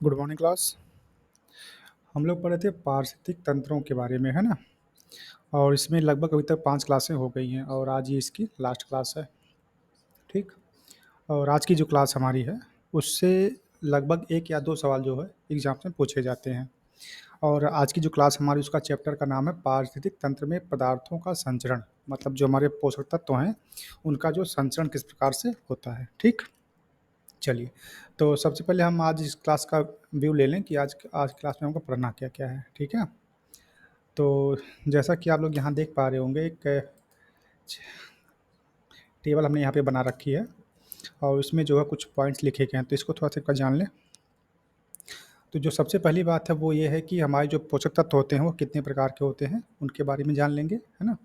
Good morning class. हम लोग पढ़े थे पारिस्थितिक तंत्रों के बारे में, है ना। और इसमें लगभग अभी तक 5 क्लासें हो गई हैं और आज ये इसकी लास्ट क्लास है। ठीक। और आज की जो क्लास हमारी है उससे लगभग 1 या 2 सवाल जो है एग्जाम में पूछे जाते हैं। और आज की जो क्लास हमारी उसका चैप्टर का नाम है पारिस्थितिक तंत्र में पदार्थों का संचरण, मतलब जो हमारे पोषक तत्व हैं उनका जो संचरण किस प्रकार से होता है। ठीक। चलिए, तो सबसे पहले हम आज इस क्लास का व्यू ले लें कि आज आज क्लास में हमको पढ़ना क्या-क्या है, ठीक है? तो जैसा कि आप लोग यहाँ देख पा रहे होंगे, एक टेबल हमने यहाँ पे बना रखी है और इसमें जो है कुछ पॉइंट्स लिखे गए हैं, तो इसको थोड़ा-सा एक बार जान लें। तो जो सबसे पहली बात है वो ये है कि हमारे जो पोषक तत्व होते हैं वो कितने प्रकार के होते हैं, उनके बारे में जान लेंगे, है ना?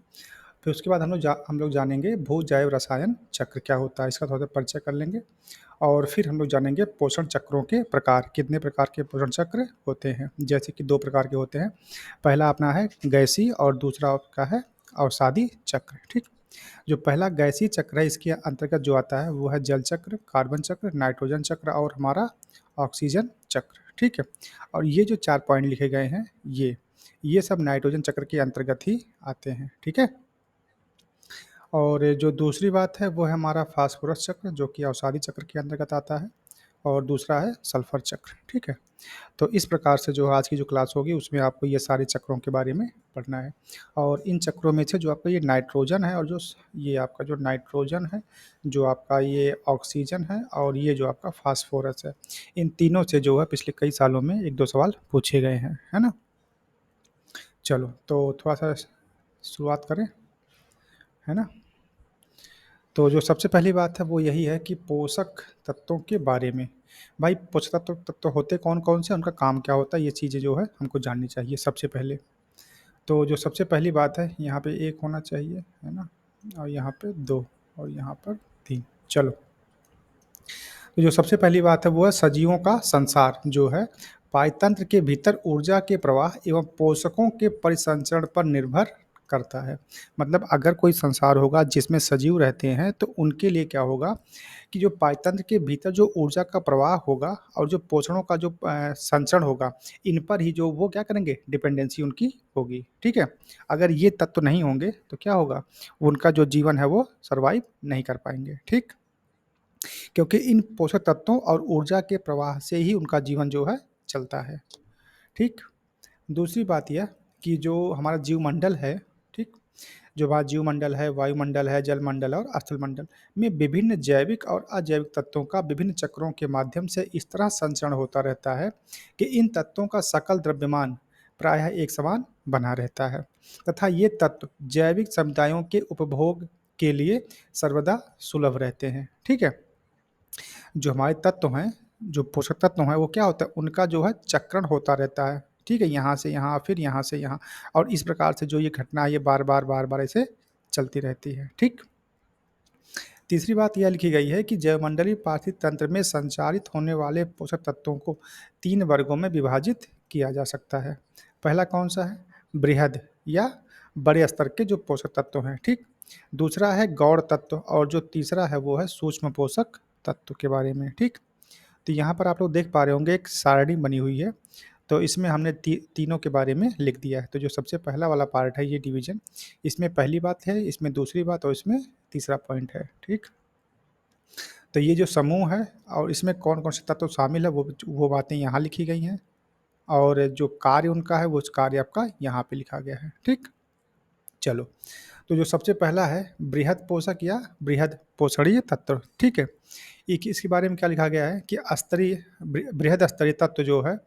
फिर उसके बाद हम लोग जानेंगे भू-जैव रसायन चक्र क्या होता है, इसका थोड़ा-सा परिचय कर लेंगे। और फिर हम लोग जानेंगे पोषण चक्रों के प्रकार, कितने प्रकार के पोषण चक्र होते हैं। जैसे कि 2 प्रकार के होते हैं। पहला अपना है गैसीय और दूसरा आपका है अवसादी चक्र, ठीक। जो पहला गैसीय चक्र है इसके अंतर्गत जो आता है वो है जल चक्र, कार्बन चक्र, नाइट्रोजन चक्र और हमारा ऑक्सीजन चक्र, ठीक है। और ये जो 4 पॉइंट लिखे गए हैं ये सब नाइट्रोजन चक्र के अंतर्गत ही आते हैं, ठीक है। और जो दूसरी बात है वो है हमारा फास्फोरस चक्र, जो कि अवसादी चक्र के अंतर्गत आता है। और दूसरा है सल्फर चक्र, ठीक है। तो इस प्रकार से जो आज की जो क्लास होगी उसमें आपको ये सारे चक्रों के बारे में पढ़ना है। और इन चक्रों में से जो आपका ये नाइट्रोजन है और जो ये आपका जो नाइट्रोजन है, जो आपका ये ऑक्सीजन है और ये जो आपका फास्फोरस है, इन तीनों से जो है पिछले कई सालों में 1-2 सवाल पूछे गए हैं, है ना। चलो, तो थोड़ा सा शुरुआत करें, है ना। तो जो सबसे पहली बात है वो यही है कि पोषक तत्वों के बारे में। भाई पोषक तत्व होते कौन-कौन से, उनका काम क्या होता है, ये चीज़ें जो है हमको जाननी चाहिए सबसे पहले। तो जो सबसे पहली बात है यहाँ पे 1 होना चाहिए, है ना? और यहाँ पे 2 और यहाँ पर 3। चलो, तो जो सबसे पहली बात है वो है सजीवों का संसार जो है पायतंत्र के भीतर ऊर्जा के प्रवाह एवं पोषकों के परिसंचरण पर निर्भर करता है। मतलब अगर कोई संसार होगा जिसमें सजीव रहते हैं तो उनके लिए क्या होगा कि जो पायतंत्र के भीतर जो ऊर्जा का प्रवाह होगा और जो पोषणों का जो संचरण होगा, इन पर ही जो वो क्या करेंगे, डिपेंडेंसी उनकी होगी, ठीक है। अगर ये तत्व नहीं होंगे तो क्या होगा, उनका जो जीवन है वो सर्वाइव नहीं कर पाएंगे, ठीक। क्योंकि इन पोषक तत्वों और ऊर्जा के प्रवाह से ही उनका जीवन जो है चलता है, ठीक। दूसरी बात यह कि जो हमारा जीवमंडल है, ठीक, जो हमारा जीवमंडल है, वायुमंडल है, जलमंडल और स्थलमंडल में विभिन्न जैविक और अजैविक तत्वों का विभिन्न चक्रों के माध्यम से इस तरह संचरण होता रहता है कि इन तत्वों का सकल द्रव्यमान प्रायः एक समान बना रहता है तथा ये तत्व जैविक समुदायों के उपभोग के लिए सर्वदा सुलभ रहते हैं, ठीक है। जो हमारे तत्व हैं, जो पोषक तत्व हैं, वो क्या होता है, उनका जो है चक्रण होता रहता है, ठीक है? यहाँ से यहाँ, फिर यहाँ से यहाँ और इस प्रकार से जो ये घटना है, ये बार-बार, बार-बार ऐसे चलती रहती है, ठीक? तीसरी बात यह लिखी गई है कि जैवमंडलीय पारिस्थितिक तंत्र में संचारित होने वाले पोषक तत्वों को 3 वर्गों में विभाजित किया जा सकता है। पहला कौन-सा है? बृहद या बड़े स्तर के जो पोषक तत्व हैं, ठीक? दूसरा है गौण तत्व और जो तीसरा है वो है सूक्ष्म पोषक तत्व के बारे में, ठीक? तो यहाँ पर आप लोग देख पा रहे होंगे एक सारणी बनी हुई है, तो इसमें हमने तीनों के बारे में लिख दिया है। तो जो सबसे पहला वाला पार्ट है ये डिवीज़न, इसमें पहली बात है, इसमें दूसरी बात और इसमें तीसरा पॉइंट है, ठीक? तो ये जो समूह है और इसमें कौन-कौन से तत्व शामिल है वो बातें यहाँ लिखी गई हैं और जो कार्य उनका है वो कार्य आपका यहाँ पे लिखा गया है, ठीक? चलो, तो जो सबसे पहला है बृहद पोषक या बृहद पोषणीय तत्व, ठीक है? एक इसके बारे में क्या लिखा गया है कि बृहद स्तरीय तत्व जो है,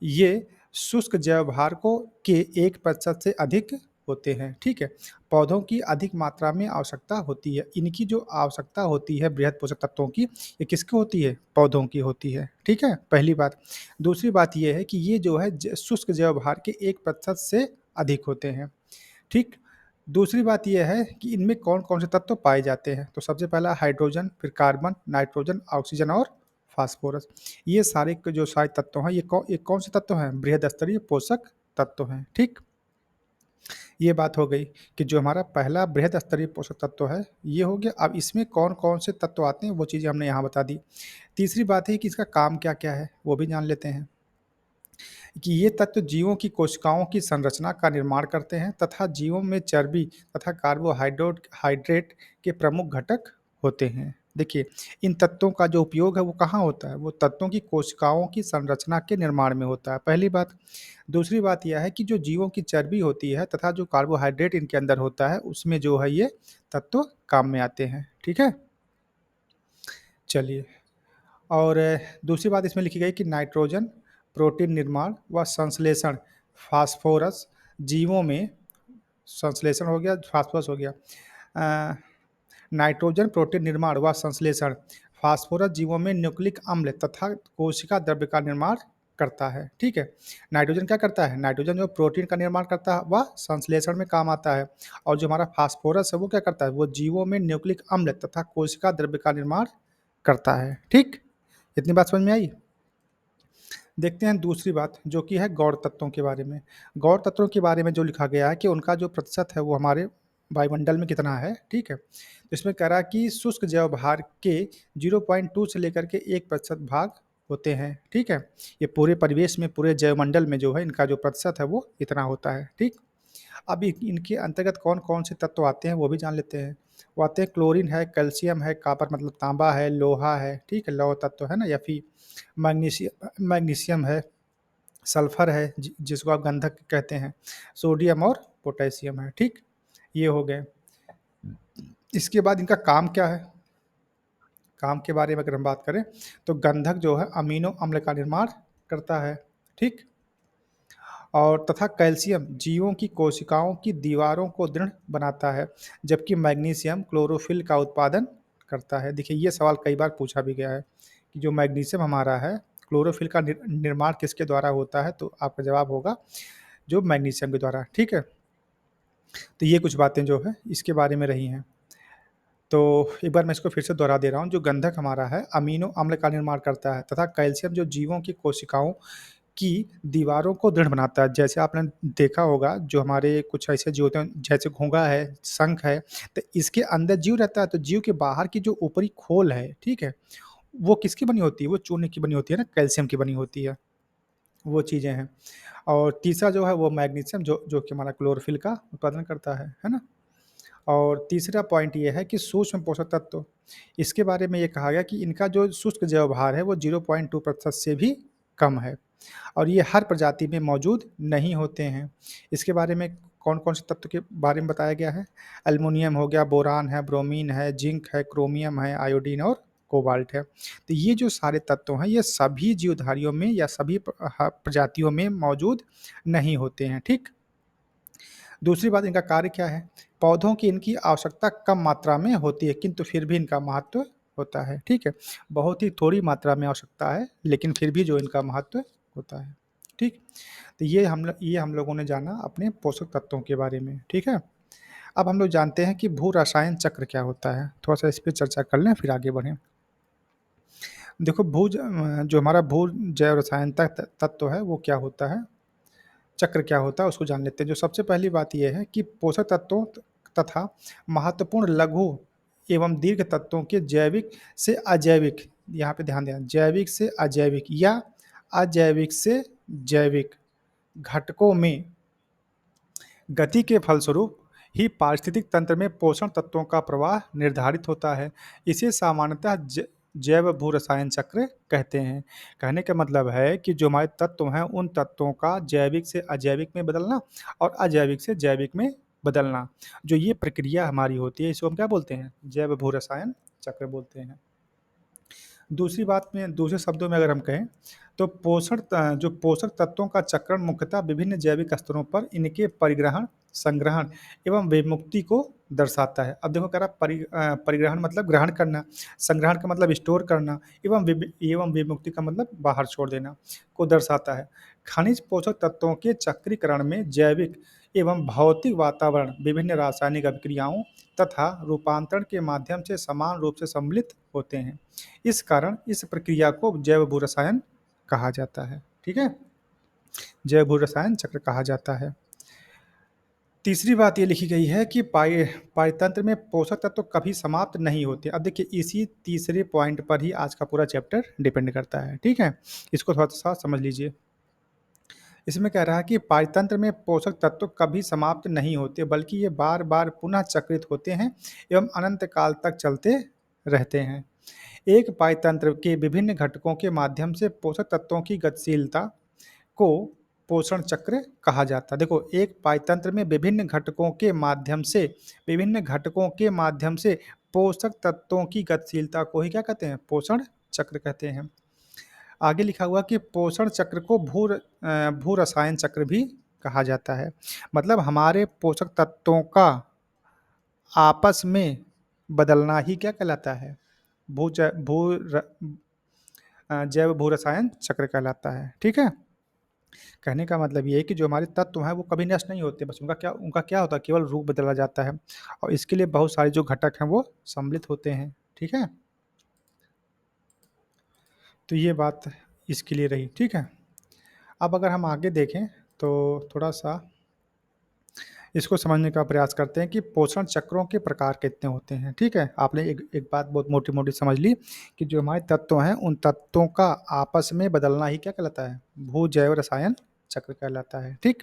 ये शुष्क जैवभार को के 1% से अधिक होते हैं, ठीक है? पौधों की अधिक मात्रा में आवश्यकता होती है। इनकी जो आवश्यकता होती है बृहद पोषक तत्वों की, ये किसकी होती है? पौधों की होती है, ठीक है? पहली बात। दूसरी बात ये है कि ये जो है शुष्क जैवभार के 1% से अधिक होते हैं, ठीक? दूसरी बात ये है कि इनमें कौन-कौन से तत्व पाए जाते हैं, तो सबसे पहला हाइड्रोजन, फिर कार्बन, नाइट्रोजन, ऑक्सीजन और फास्फोरस। ये सारे के जो सारे तत्व हैं, ये कौन से तत्व हैं? बृहद स्तरीय पोषक तत्व हैं, ठीक? ये बात हो गई कि जो हमारा पहला बृहद स्तरीय पोषक तत्व है, ये हो गया। अब इसमें कौन-कौन से तत्व आते हैं, वो चीज़ें हमने यहाँ बता दी। तीसरी बात है कि इसका काम क्या-क्या है, वो भी जान लेते हैं। कि ये तत्व जीवों की कोशिकाओं की संरचना का निर्माण करते हैं तथा जीवों में चर्बी तथा कार्बोहाइड्रेट हाइड्रेट के प्रमुख घटक होते हैं। देखिए, इन तत्वों का जो उपयोग है वो कहाँ होता है? वो तत्वों की कोशिकाओं की संरचना के निर्माण में होता है, पहली बात। दूसरी बात यह है कि जो जीवों की चर्बी होती है तथा जो कार्बोहाइड्रेट इनके अंदर होता है, उसमें जो है ये तत्व काम में आते हैं। ठीक है? चलिए। और दूसरी बात इसमें लिखी गई कि नाइट्रोजन, प्रोटीन निर्माण व संश्लेषण, फास्फोरस जीवों में संश्लेषण हो गया, फास्फोरस हो गया। अ, नाइट्रोजन, प्रोटीन निर्माण व संश्लेषण, फास्फोरस जीवों में न्यूक्लिक अम्ल तथा कोशिका द्रव्य का निर्माण करता है। ठीक है? नाइट्रोजन क्या करता है? नाइट्रोजन जो प्रोटीन का निर्माण करता है वह संश्लेषण में काम आता है, और जो हमारा फास्फोरस है वो क्या करता है? वो जीवों में न्यूक्लिक अम्ल तथा कोशिका द्रव्य का निर्माण करता है। ठीक? इतनी बात समझ में आई? देखते हैं दूसरी बात जो कि है गौण तत्वों के बारे में। गौण तत्वों के बारे में जो लिखा गया है कि उनका जो प्रतिशत है वो हमारे वायुमंडल में कितना है, ठीक है? तो इसमें कह रहा है कि शुष्क जैव भार के 0.2 से लेकर के 1% भाग होते हैं, ठीक है? ये पूरे परिवेश में, पूरे जैवमंडल में जो है इनका जो प्रतिशत है वो इतना होता है, ठीक? अब इनके अंतर्गत कौन-कौन से तत्व आते हैं वो भी जान लेते हैं। वो आते हैं क्लोरीन है, कैल्शियम है, कॉपर मतलब तांबा है, लोहा है, ठीक है? लौह तत्व है ना, या फिर मैग्नीशियम है, सल्फर है जिसको आप गंधक कहते हैं, सोडियम और पोटेशियम है, ठीक? ये हो गए। इसके बाद इनका काम क्या है? काम के बारे में अगर हम बात करें तो गंधक जो है अमीनो अम्ल का निर्माण करता है, ठीक? और तथा कैल्शियम जीवों की कोशिकाओं की दीवारों को दृढ़ बनाता है, जबकि मैग्नीशियम क्लोरोफिल का उत्पादन करता है। देखिए, ये सवाल कई बार पूछा भी गया है कि जो मैग्नीशियम हमारा है, क्लोरोफिल का निर्माण किसके द्वारा होता है? तो आपका जवाब होगा जो मैग्नीशियम के द्वारा, ठीक है? तो ये कुछ बातें जो है इसके बारे में रही हैं। तो एक बार मैं इसको फिर से दोहरा दे रहा हूँ, जो गंधक हमारा है अमीनो अम्ल का निर्माण करता है तथा कैल्शियम जो जीवों की कोशिकाओं की दीवारों को दृढ़ बनाता है। जैसे आपने देखा होगा जो हमारे कुछ ऐसे जीव होते हैं जैसे घोंघा है, शंख है, तो इसके अंदर जीव रहता है, तो जीव के बाहर की जो ऊपरी खोल है, ठीक है? वो किसकी बनी होती है? वो चूने की बनी होती है ना, कैल्शियम की बनी होती है। वो चीज़ें हैं। और तीसरा जो है वो मैग्नीशियम जो कि हमारा क्लोरोफिल का उत्पादन करता है ना? और तीसरा पॉइंट ये है कि सूक्ष्म पोषक तत्व, इसके बारे में ये कहा गया कि इनका जो शुष्क जैव भार है वो 0.2% से भी कम है, और ये हर प्रजाति में मौजूद नहीं होते हैं। इसके बारे में कौन-कौन से तत्व के बारे में बताया गया है? एल्युमिनियम हो गया, बोरान है, ब्रोमीन है, जिंक है, क्रोमियम है, आयोडीन और कोबाल्ट है। तो ये जो सारे तत्व हैं ये सभी जीवधारियों में या सभी प्रजातियों में मौजूद नहीं होते हैं, ठीक? दूसरी बात, इनका कार्य क्या है? पौधों की इनकी आवश्यकता कम मात्रा में होती है, किंतु फिर भी इनका महत्व होता है, ठीक है? बहुत ही थोड़ी मात्रा में आवश्यकता है, लेकिन फिर भी जो इनका महत्व होता है, ठीक? तो ये हम लोगों ने जाना अपने पोषक तत्वों के बारे में, ठीक है? अब हम लोग जानते हैं कि भू-रसायन चक्र क्या होता है? थोड़ा-सा इस पे चर्चा कर लें, फिर आगे बढ़ें। देखो, जो हमारा भू जैव रसायन तत्व है, वो क्या होता है? चक्र क्या होता है उसको जान लेते हैं। जो सबसे पहली बात ये है कि पोषक तत्वों तथा महत्वपूर्ण लघु एवं दीर्घ तत्वों के जैविक से अजैविक, यहाँ पे ध्यान दें, जैविक से अजैविक या अजैविक से जैविक घटकों में गति के फलस्वरूप ही पारिस्थितिक तंत्र में पोषण तत्वों का प्रवाह निर्धारित होता है। इसे सामान्यतः जैव भू रसायन चक्र कहते हैं। कहने का मतलब है कि जो हमारे तत्व हैं उन तत्वों का जैविक से अजैविक में बदलना और अजैविक से जैविक में बदलना, जो ये प्रक्रिया हमारी होती है इसको हम क्या बोलते हैं? जैव भू रसायन चक्र बोलते हैं। दूसरी बात में, दूसरे शब्दों में अगर हम कहें तो जो पोषक तत्वों का चक्रण मुख्यतः विभिन्न जैविक स्तरों पर इनके परिग्रहण, संग्रहण एवं विमुक्ति को दर्शाता है। अब देखो, कह रहा परिग्रहण मतलब ग्रहण करना, संग्रहण का मतलब स्टोर करना, एवं विमुक्ति का मतलब बाहर छोड़ देना को दर्शाता है। खनिज पोषक तत्वों के चक्रीकरण में जैविक एवं भौतिक वातावरण विभिन्न रासायनिक अभिक्रियाओं तथा रूपांतरण के माध्यम से समान रूप से सम्मिलित होते हैं। इस कारण इस प्रक्रिया को जैव भूरसायन कहा जाता है, ठीक है? जैव भूरसायन चक्र कहा जाता है। तीसरी बात ये लिखी गई है कि पारतंत्र में पोषक तत्व कभी समाप्त नहीं होते। अब देखिए इसी तीसरे पॉइंट पर ही आज का पूरा चैप्टर डिपेंड करता है, ठीक है? इसको थोड़ा-सा समझ लीजिए। इसमें कह रहा है कि पारतंत्र में पोषक तत्व कभी समाप्त नहीं होते, बल्कि ये बार-बार पुनः चक्रित होते हैं एवं अनंत काल तक चलते रहते हैं। एक पारतंत्र के विभिन्न घटकों के माध्यम से पोषक तत्वों की गतिशीलता को पोषण चक्र कहा जाता है। देखो, एक पारतंत्र में विभिन्न घटकों के माध्यम से पोषक तत्वों की गतिशीलता को ही क्या कहते हैं? पोषण चक्र कहते हैं। आगे लिखा हुआ कि पोषण चक्र को भू रसायन चक्र भी कहा जाता है। मतलब हमारे पोषक तत्वों का आपस में बदलना ही क्या कहलाता है? भू ज भू र जैव भू रसायन चक्र कहलाता है, ठीक है? कहने का मतलब ये है कि जो हमारे तत्व हैं वो कभी नष्ट नहीं होते, बस उनका क्या होता है, केवल रूप बदला जाता है और इसके लिए बहुत सारे जो घटक हैं वो सम्मिलित होते हैं, ठीक है? तो ये बात इसके लिए रही, ठीक है? अब अगर हम आगे देखें तो थोड़ा-सा इसको समझने का प्रयास करते हैं कि पोषण चक्रों के प्रकार कितने होते हैं, ठीक है? आपने एक एक बात बहुत मोटी-मोटी समझ ली कि जो हमारे तत्व हैं, उन तत्वों का आपस में बदलना ही क्या कहलाता है? भू-जैव रसायन चक्र कहलाता है, ठीक?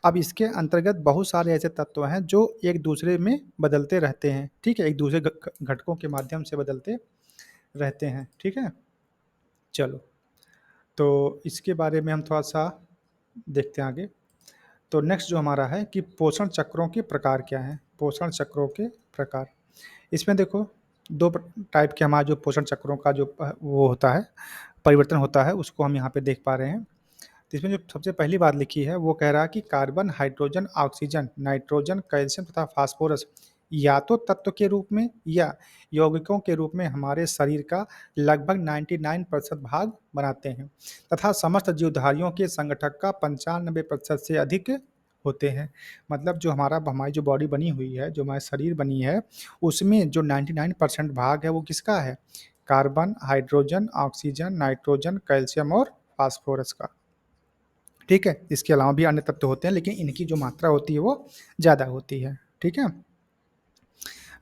अब इसके अंतर्गत बहुत सारे ऐसे तत्व हैं जो एक दूसरे में बदलते रहते हैं, ठीक है? एक दूसरे घटकों के माध्यम से बदलते रहते हैं, ठीक है? चलो, तो इसके बारे में हम थोड़ा-सा देखते हैं आगे। तो नेक्स्ट जो हमारा है कि पोषण चक्रों के प्रकार क्या हैं? पोषण चक्रों के प्रकार। इसमें देखो 2 टाइप के हमारे जो पोषण चक्रों का जो वो होता है, परिवर्तन होता है, उसको हम यहाँ पे देख पा रहे हैं। तो इसमें जो सबसे पहली बात लिखी है वो कह रहा है कि carbon, hydrogen, oxygen, nitrogen, calcium तथा फास्फोरस या तो तत्व के रूप में या यौगिकों के रूप में हमारे शरीर का लगभग 99% भाग बनाते हैं तथा समस्त जीवधारियों के संगठक का 95% से अधिक होते हैं। मतलब जो हमारी जो बॉडी बनी हुई है, जो हमारा शरीर बनी है, उसमें जो 99% भाग है वो किसका है? Carbon, hydrogen, oxygen, nitrogen, calcium और फास्फोरस का। ठीक है? इसके अलावा भी अन्य तत्व होते हैं, लेकिन इनकी जो मात्रा होती है वो ज़्यादा होती है। ठीक है?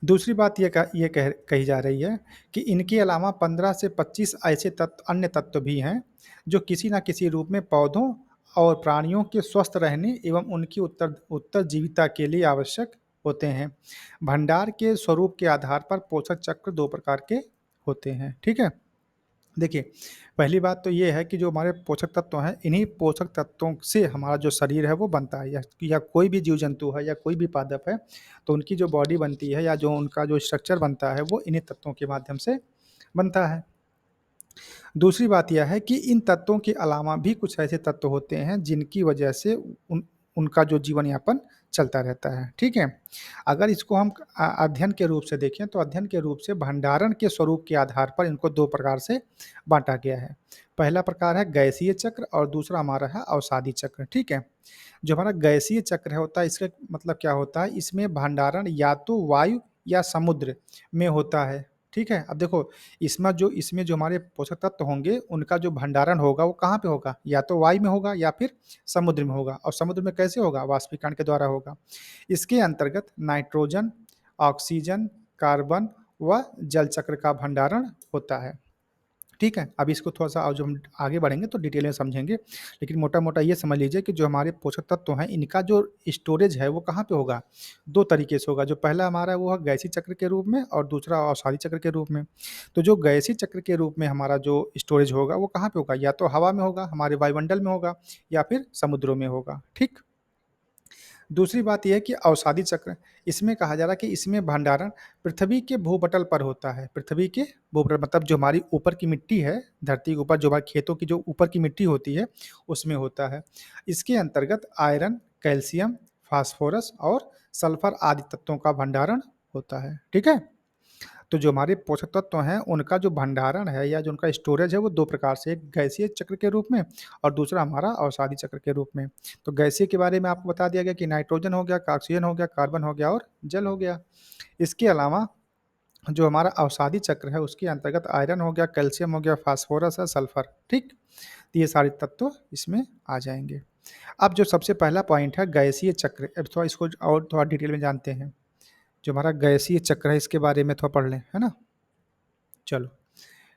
दूसरी बात ये कही जा रही है कि इनके अलावा 15 से 25 ऐसे अन्य तत्व भी हैं, जो किसी न किसी रूप में पौधों और प्राणियों के स्वस्थ रहने एवं उनकी उत्तरजीविता के लिए आवश्यक होते हैं। भंडार के स्वरूप के आधार पर पोषक चक्र 2 प्रकार के होते हैं। ठीक है? देखिए, पहली बात तो ये है कि जो हमारे पोषक तत्व हैं, इन्हीं पोषक तत्वों से हमारा जो शरीर है वो बनता है या कोई भी जीव-जंतु है या कोई भी पादप है, तो उनकी जो बॉडी बनती है या जो उनका जो स्ट्रक्चर बनता है, वो इन्हीं तत्वों के माध्यम से बनता है। दूसरी बात यह है कि इन तत्वों के अलावा भी कुछ ऐसे तत्व होते हैं जिनकी वजह से उनका जो जीवन यापन चलता रहता है, ठीक है? अगर इसको हम अध्ययन के रूप से देखें तो अध्ययन के रूप से भंडारण के स्वरूप के आधार पर इनको 2 प्रकार से बाँटा गया है। पहला प्रकार है गैसीय चक्र और दूसरा हमारा है अवसादी चक्र, ठीक है? जो हमारा गैसीय चक्र है होता है, इसका मतलब क्या होता है, इसमें भंडारण या तो वायु या समुद्र में होता है, ठीक है? अब देखो इसमें जो हमारे पोषक तत्व होंगे, उनका जो भंडारण होगा वो कहाँ पे होगा? या तो वायु में होगा या फिर समुद्र में होगा और समुद्र में कैसे होगा? वाष्पीकरण के द्वारा होगा। इसके अंतर्गत नाइट्रोजन, ऑक्सीजन, कार्बन व जल चक्र का भंडारण होता है। ठीक है? अब इसको थोड़ा-सा और जो हम आगे बढ़ेंगे तो डिटेल में समझेंगे। लेकिन मोटा-मोटा ये समझ लीजिए कि जो हमारे पोषक तत्व हैं, इनका जो स्टोरेज है वो कहाँ पे होगा? 2 तरीके से होगा। जो पहला हमारा है वो है गैसीय चक्र के रूप में और दूसरा अवसादी चक्र के रूप में। तो जो गैसीय चक्र के रूप में हमारा जो स्टोरेज होगा वो कहाँ पे होगा? या तो हवा में होगा, हमारे वायुमंडल में होगा या फिर समुद्रों में होगा। ठीक? दूसरी बात ये है कि अवसादी चक्र, इसमें कहा जा रहा है कि इसमें भंडारण पृथ्वी के भूपटल पर होता है। पृथ्वी के भूपटल मतलब जो हमारी ऊपर की मिट्टी है, धरती के ऊपर जो हमारे खेतों की जो ऊपर की मिट्टी होती है, उसमें होता है। इसके अंतर्गत आयरन, कैल्शियम, फास्फोरस और सल्फर आदि तत्वों का भंडारण होता है। ठीक है? तो जो हमारे पोषक तत्व हैं, उनका जो भंडारण है या जो उनका स्टोरेज है, वो 2 प्रकार से, एक गैसीय चक्र के रूप में और दूसरा हमारा अवसादी चक्र के रूप में। तो गैसीय के बारे में आपको बता दिया गया कि नाइट्रोजन हो गया, ऑक्सीजन हो गया, कार्बन हो गया और जल हो गया। इसके अलावा जो हमारा अवसादी चक्र है, उसके अंतर्गत आयरन हो गया, कैल्शियम हो गया, फास्फोरस है, सल्फर, ठीक? तो ये सारे तत्व इसमें आ जाएँगे। अब जो सबसे पहला पॉइंट है गैसीय चक्र, अब थोड़ा इसको और थोड़ा डिटेल में जानते हैं। जो हमारा गैसीय चक्र है इसके बारे में थोड़ा पढ़ लें, है ना। चलो,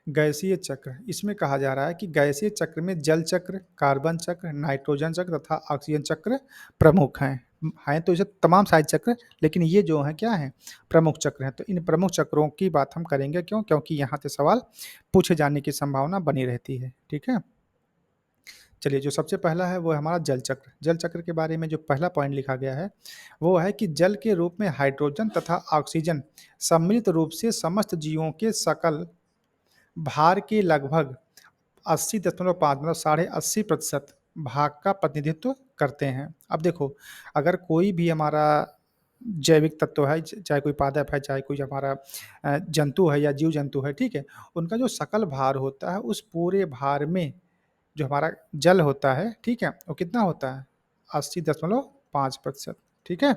गैसीय चक्र, इसमें कहा जा रहा है कि गैसीय चक्र में जल चक्र, कार्बन चक्र, नाइट्रोजन चक्र तथा ऑक्सीजन चक्र प्रमुख हैं तो इसे तमाम सारे चक्र, लेकिन ये जो है क्या है, प्रमुख चक्र हैं। तो इन प्रमुख चक्रों की बात हम करेंगे, क्यों, क्योंकि यहाँ से सवाल पूछे जाने की संभावना बनी रहती है। ठीक है, चलिए, जो सबसे पहला है वो है हमारा जल चक्र। जल चक्र के बारे में जो पहला पॉइंट लिखा गया है वो है कि जल के रूप में हाइड्रोजन तथा ऑक्सीजन सम्मिलित रूप से समस्त जीवों के सकल भार के लगभग 80.5 मतलब 80% भाग का प्रतिनिधित्व करते हैं। अब देखो, अगर कोई भी हमारा जैविक तत्व है, चाहे कोई पादप है, चाहे कोई हमारा जंतु है या जीव जंतु है, ठीक है, उनका जो सकल भार होता है उस पूरे भार में जो हमारा जल होता है, ठीक है, वो कितना होता है, 80.5%। ठीक है,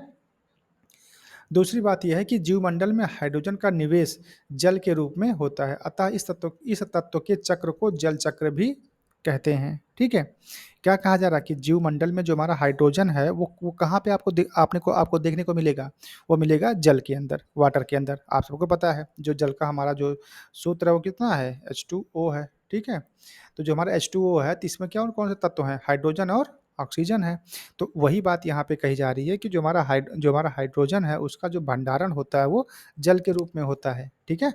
दूसरी बात यह है कि जीवमंडल में हाइड्रोजन का निवेश जल के रूप में होता है, अतः इस तत्व के चक्र को जल चक्र भी कहते हैं। ठीक है, क्या कहा जा रहा है कि जीवमंडल में जो हमारा हाइड्रोजन है वो कहाँ पे आपको देखने को मिलेगा, वो मिलेगा जल के अंदर, वाटर के अंदर। आप सबको पता है जो जल का हमारा जो सूत्र है वो कितना है, H2O है। ठीक है, तो जो हमारा H2O है तो इसमें क्या कौन से तत्व हैं, हाइड्रोजन और ऑक्सीजन है। तो वही बात यहाँ पे कही जा रही है कि जो हमारा हाइड्रोजन है उसका जो भंडारण होता है वो जल के रूप में होता है। ठीक है,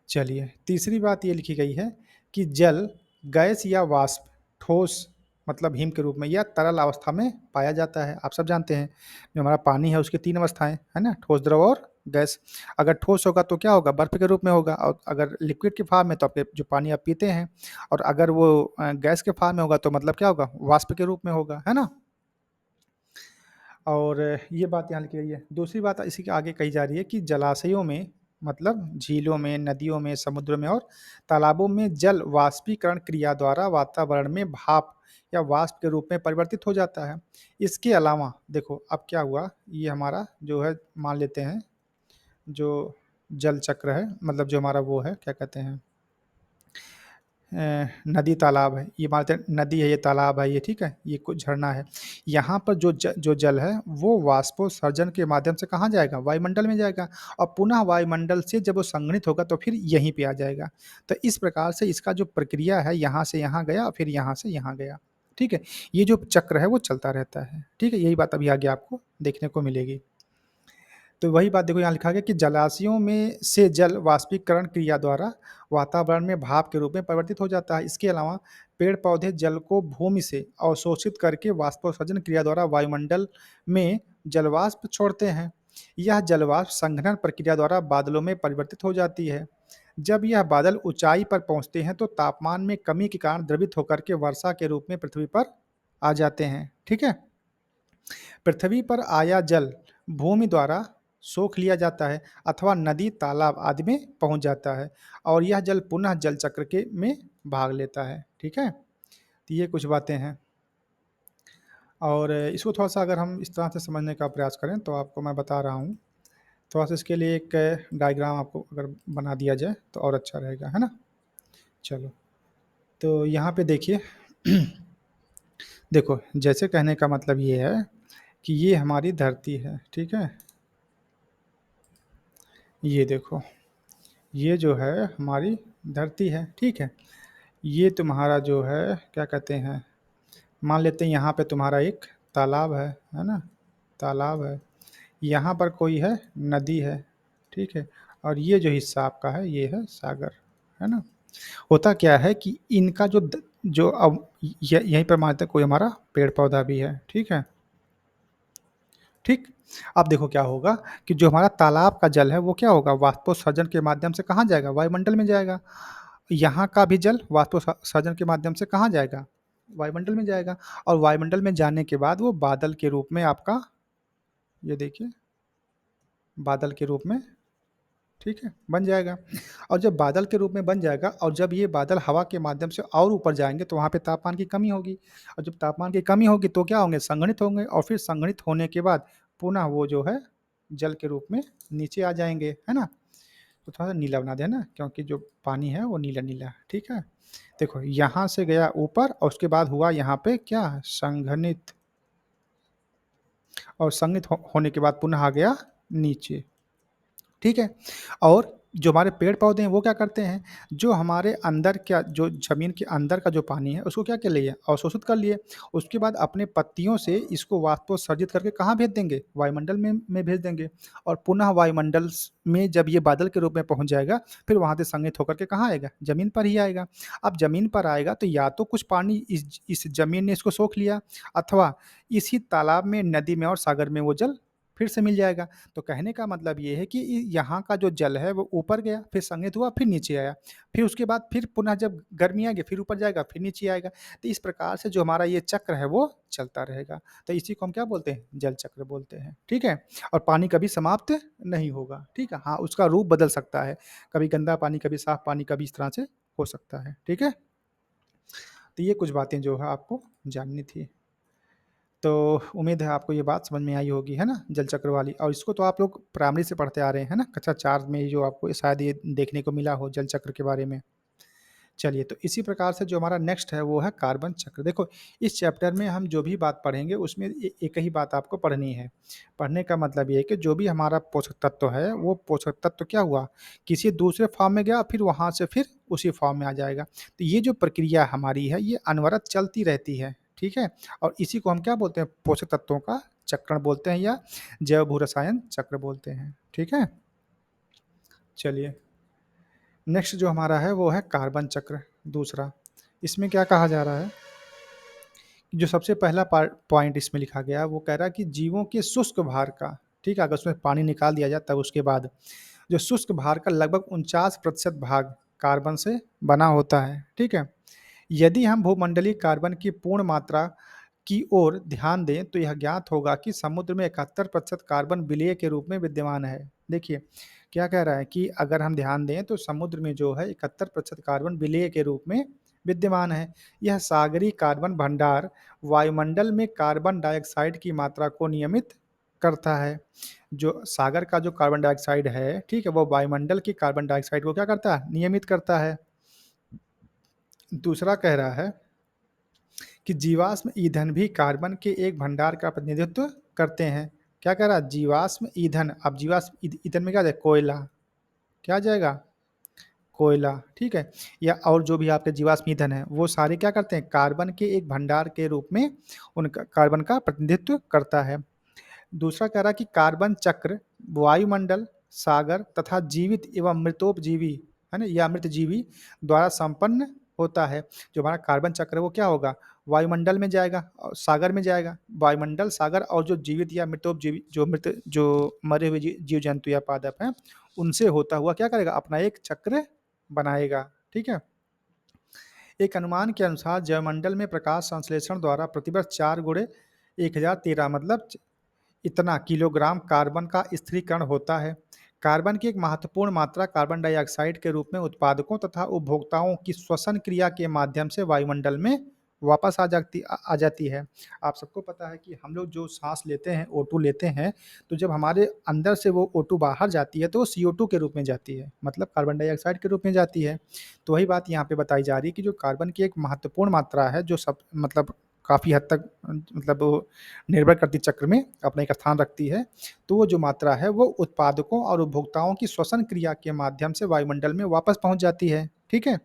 चलिए, तीसरी बात ये लिखी गई है कि जल गैस या वाष्प, ठोस मतलब हिम के रूप में या तरल अवस्था में पाया जाता है। आप सब जानते हैं जो हमारा पानी है उसकी तीन अवस्थाएं है ना, ठोस, द्रव और गैस। अगर ठोस होगा तो क्या होगा, बर्फ के रूप में होगा, और अगर लिक्विड के फॉर्म में तो आपके जो पानी आप पीते हैं, और अगर वो गैस के फॉर्म में होगा तो मतलब क्या होगा, वाष्प के रूप में होगा, है ना। और ये बात यहाँ लिखी गई है। दूसरी बात इसी के आगे कही जा रही है कि जलाशयों में मतलब झीलों में, नदियों में, समुद्र में और तालाबों में जल वाष्पीकरण क्रिया द्वारा वातावरण में भाप या वाष्प के रूप में परिवर्तित हो जाता है। इसके अलावा देखो अब क्या हुआ, ये हमारा जो है मान लेते हैं जो जल चक्र है, मतलब जो हमारा वो है क्या कहते हैं, नदी तालाब है, ये मानते हैं नदी है, ये तालाब है, ये ठीक है, ये कुछ झरना है। यहाँ पर जो जल है वो वाष्पोत्सर्जन के माध्यम से कहाँ जाएगा, वायुमंडल में जाएगा, और पुनः वायुमंडल से जब वो संघनित होगा तो फिर यहीं पे आ जाएगा। तो इस प्रकार से इसका जो प्रक्रिया है, यहाँ से यहाँ गया और फिर यहाँ से यहाँ गया। ठीक है, ये जो चक्र है वो चलता रहता है। ठीक है, यही बात अभी आगे आपको देखने को मिलेगी। तो वही बात देखो यहाँ लिखा गया कि जलाशयों में से जल वाष्पीकरण क्रिया द्वारा वातावरण में भाप के रूप में परिवर्तित हो जाता है। इसके अलावा पेड़ पौधे जल को भूमि से अवशोषित करके वाष्पोत्सर्जन क्रिया द्वारा वायुमंडल में जलवाष्प छोड़ते हैं। यह जलवाष्प संघनन प्रक्रिया द्वारा बादलों में परिवर्तित हो जाती है। जब यह बादल ऊंचाई पर पहुंचते हैं तो तापमान में कमी के कारण द्रवित होकर के वर्षा के रूप में पृथ्वी पर आ जाते हैं। ठीक है, पृथ्वी पर आया जल भूमि द्वारा सोख लिया जाता है अथवा नदी, तालाब आदि में पहुंच जाता है, और यह जल पुनः जल चक्र के में भाग लेता है। ठीक है, तो ये कुछ बातें हैं, और इसको थोड़ा सा अगर हम इस तरह से समझने का प्रयास करें तो आपको मैं बता रहा हूँ, थोड़ा सा इसके लिए एक डायग्राम आपको अगर बना दिया जाए तो और अच्छा रहेगा, है ना। चलो, तो यहाँ पे देखिए देखो, जैसे कहने का मतलब ये है कि ये हमारी धरती है, ठीक है, ये देखो, ये जो है हमारी धरती है, ठीक है। ये तुम्हारा जो है क्या कहते हैं, मान लेते हैं यहाँ पे तुम्हारा एक तालाब है ना, तालाब है, यहाँ पर कोई है नदी है, ठीक है, और ये जो हिस्सा आपका है ये है सागर, है ना। होता क्या है कि इनका जो अब यहीं पर मानते हैं कोई हमारा पेड़ पौधा भी है, ठीक है, ठीक। अब देखो क्या होगा कि जो हमारा तालाब का जल है वो क्या होगा, वाष्पोत्सर्जन के माध्यम से कहाँ जाएगा, वायुमंडल में जाएगा। यहाँ का भी जल वाष्पोत्सर्जन के माध्यम से कहाँ जाएगा, वायुमंडल में जाएगा, और वायुमंडल में जाने के बाद वो बादल के रूप में आपका, ये देखिए, बादल के रूप में, ठीक है, बन जाएगा। और जब बादल के रूप में बन जाएगा और जब ये बादल हवा के माध्यम से और ऊपर जाएंगे तो वहाँ पे तापमान की कमी होगी, और जब तापमान की कमी होगी तो क्या होंगे, संघनित होंगे, और फिर संघनित होने के बाद पुनः वो जो है जल के रूप में नीचे आ जाएंगे, है ना। तो थोड़ा-सा नीला बना दें ना, क्योंकि जो पानी है वो नीला-नीला है, ठीक है? देखो यहाँ से गया ऊपर और उसके बाद हुआ यहाँ पे क्या संघनित, और संघनित होने के बाद पुनः आ गया नीचे। ठीक है? और जो हमारे पेड़-पौधे हैं वो क्या करते हैं, जो हमारे अंदर क्या जो ज़मीन के अंदर का जो पानी है उसको क्या कर लिए, अवशोषित कर लिए। उसके बाद अपने पत्तियों से इसको वाष्पोत्सर्जित करके कहाँ भेज देंगे? वायुमंडल में भेज देंगे, और पुनः वायुमंडल में जब ये बादल के रूप में पहुँच जाएगा, फिर वहाँ से संघनित होकर के कहाँ आएगा? ज़मीन पर ही आएगा। अब ज़मीन पर आएगा तो या तो कुछ पानी इस ज़मीन ने इसको सोख लिया, अथवा इसी तालाब में, नदी में और सागर में वो जल फिर से मिल जाएगा। तो कहने का मतलब ये है कि यहाँ का जो जल है वो ऊपर गया, फिर संघनित हुआ, फिर नीचे आया। फिर उसके बाद फिर पुनः जब गर्मी आएगी, फिर ऊपर जाएगा, फिर नीचे आएगा। तो इस प्रकार से जो हमारा ये चक्र है वो चलता रहेगा। तो इसी को हम क्या बोलते हैं? जल चक्र बोलते हैं। ठीक है? और पानी कभी समाप्त नहीं होगा। ठीक है? हाँ, उसका रूप बदल सकता है। कभी गंदा पानी, कभी साफ पानी, कभी इस तरह से हो सकता है। ठीक है? तो ये कुछ बातें जो है आपको जाननी थी। तो उम्मीद है आपको ये बात समझ में आई होगी, है ना? जल चक्र वाली, और इसको तो आप लोग प्राइमरी से पढ़ते आ रहे हैं ना? कक्षा 4 में ही जो आपको शायद ये देखने को मिला हो जल चक्र के बारे में। चलिए, तो इसी प्रकार से जो हमारा नेक्स्ट है वो है कार्बन चक्र। देखो, इस चैप्टर में हम जो भी बात पढ़ेंगे उसमें एक ही बात आपको पढ़नी है। पढ़ने का मतलब ये है कि जो भी हमारा पोषक तत्व है वो पोषक तत्व क्या हुआ, किसी दूसरे फॉर्म में गया, फिर वहाँ से फिर उसी फॉर्म में आ जाएगा। तो ये जो प्रक्रिया हमारी है ये अनवरत चलती रहती है, ठीक है? और इसी को हम क्या बोलते हैं? पोषक तत्वों का चक्रण बोलते हैं, या जैव भूरसायन चक्र बोलते हैं। ठीक है? चलिए, नेक्स्ट जो हमारा है वो है कार्बन चक्र दूसरा। इसमें क्या कहा जा रहा है, जो सबसे पहला पॉइंट इसमें लिखा गया है वो कह रहा है कि जीवों के शुष्क भार का, ठीक है, अगर उसमें पानी निकाल दिया जाए तब उसके बाद जो शुष्क भार का लगभग 49% भाग कार्बन से बना होता है। ठीक है? यदि हम भूमंडलीय कार्बन की पूर्ण मात्रा की ओर ध्यान दें तो यह ज्ञात होगा कि समुद्र में 71% कार्बन विलेय के रूप में विद्यमान है। देखिए, क्या कह रहा है कि अगर हम ध्यान दें तो समुद्र में जो है 71% कार्बन विलेय के रूप में विद्यमान है। यह सागरीय कार्बन भंडार वायुमंडल में कार्बन डाइऑक्साइड की मात्रा को नियमित करता है। जो सागर का जो कार्बन डाइऑक्साइड है, ठीक है, वो वायुमंडल की कार्बन डाइऑक्साइड को क्या करता है? नियमित करता है। दूसरा कह रहा है कि जीवाश्म ईंधन भी कार्बन के एक भंडार का प्रतिनिधित्व करते हैं। क्या कह रहा है? जीवाश्म ईंधन। अब जीवाश्म ईंधन में क्या आ जाए? कोयला। क्या आ जाएगा? कोयला। ठीक है? या और जो भी आपके जीवाश्म ईंधन है वो सारे क्या करते हैं? कार्बन के एक भंडार के रूप में उनका कार्बन का प्रतिनिधित्व करता है। दूसरा कह रहा है कि कार्बन चक्र वायुमंडल, सागर तथा जीवित एवं मृतोपजीवी, है ना, या मृतजीवी द्वारा संपन्न होता है। जो हमारा कार्बन चक्र है वो क्या होगा? वायुमंडल में जाएगा और सागर में जाएगा। वायुमंडल, सागर और जो जीवित या मृतोपजीवी, जो मरे हुए जीव जंतु या पादप हैं, उनसे होता हुआ क्या करेगा? अपना एक चक्र बनाएगा। ठीक है? एक अनुमान के अनुसार जयमंडल में प्रकाश संश्लेषण द्वारा प्रतिवर्ष 4 गुणे 1013 मतलब इतना किलोग्राम कार्बन का स्थिरीकरण होता है। कार्बन की एक महत्वपूर्ण मात्रा कार्बन डाइऑक्साइड के रूप में उत्पादकों तथा उपभोक्ताओं की श्वसन क्रिया के माध्यम से वायुमंडल में वापस आ जाती है। आप सबको पता है कि हम लोग जो सांस लेते हैं, O2 लेते हैं, तो जब हमारे अंदर से वो O2 बाहर जाती है तो वो CO2 के रूप में जाती है, मतलब कार्बन डाइऑक्साइड के रूप में जाती है। तो वही बात यहाँ पे बताई जा रही है कि जो कार्बन की एक महत्वपूर्ण मात्रा है, जो सब मतलब काफ़ी हद तक मतलब वो निर्भर करती चक्र में अपना एक स्थान रखती है, तो वो जो मात्रा है वो उत्पादकों और उपभोक्ताओं की श्वसन क्रिया के माध्यम से वायुमंडल में वापस पहुंच जाती है। ठीक है?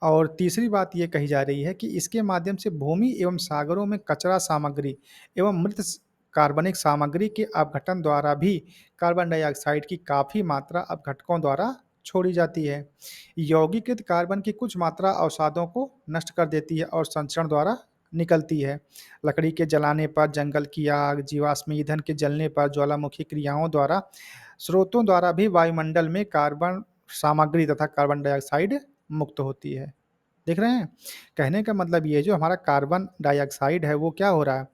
और तीसरी बात ये कही जा रही है कि इसके माध्यम से भूमि एवं सागरों में कचरा सामग्री एवं मृत कार्बनिक सामग्री के अपघटन द्वारा भी कार्बन डाइऑक्साइड की काफ़ी मात्रा अपघटकों द्वारा छोड़ी जाती है। यौगीकृत कार्बन की कुछ मात्रा अवसादों को नष्ट कर देती है और संचरण द्वारा निकलती है। लकड़ी के जलाने पर, जंगल की आग, जीवाश्म ईंधन के जलने पर, ज्वालामुखी क्रियाओं द्वारा, स्रोतों द्वारा भी वायुमंडल में कार्बन सामग्री तथा कार्बन डाइऑक्साइड मुक्त होती है। देख रहे हैं? कहने का मतलब ये है, जो हमारा कार्बन डाइऑक्साइड है वो क्या हो रहा है?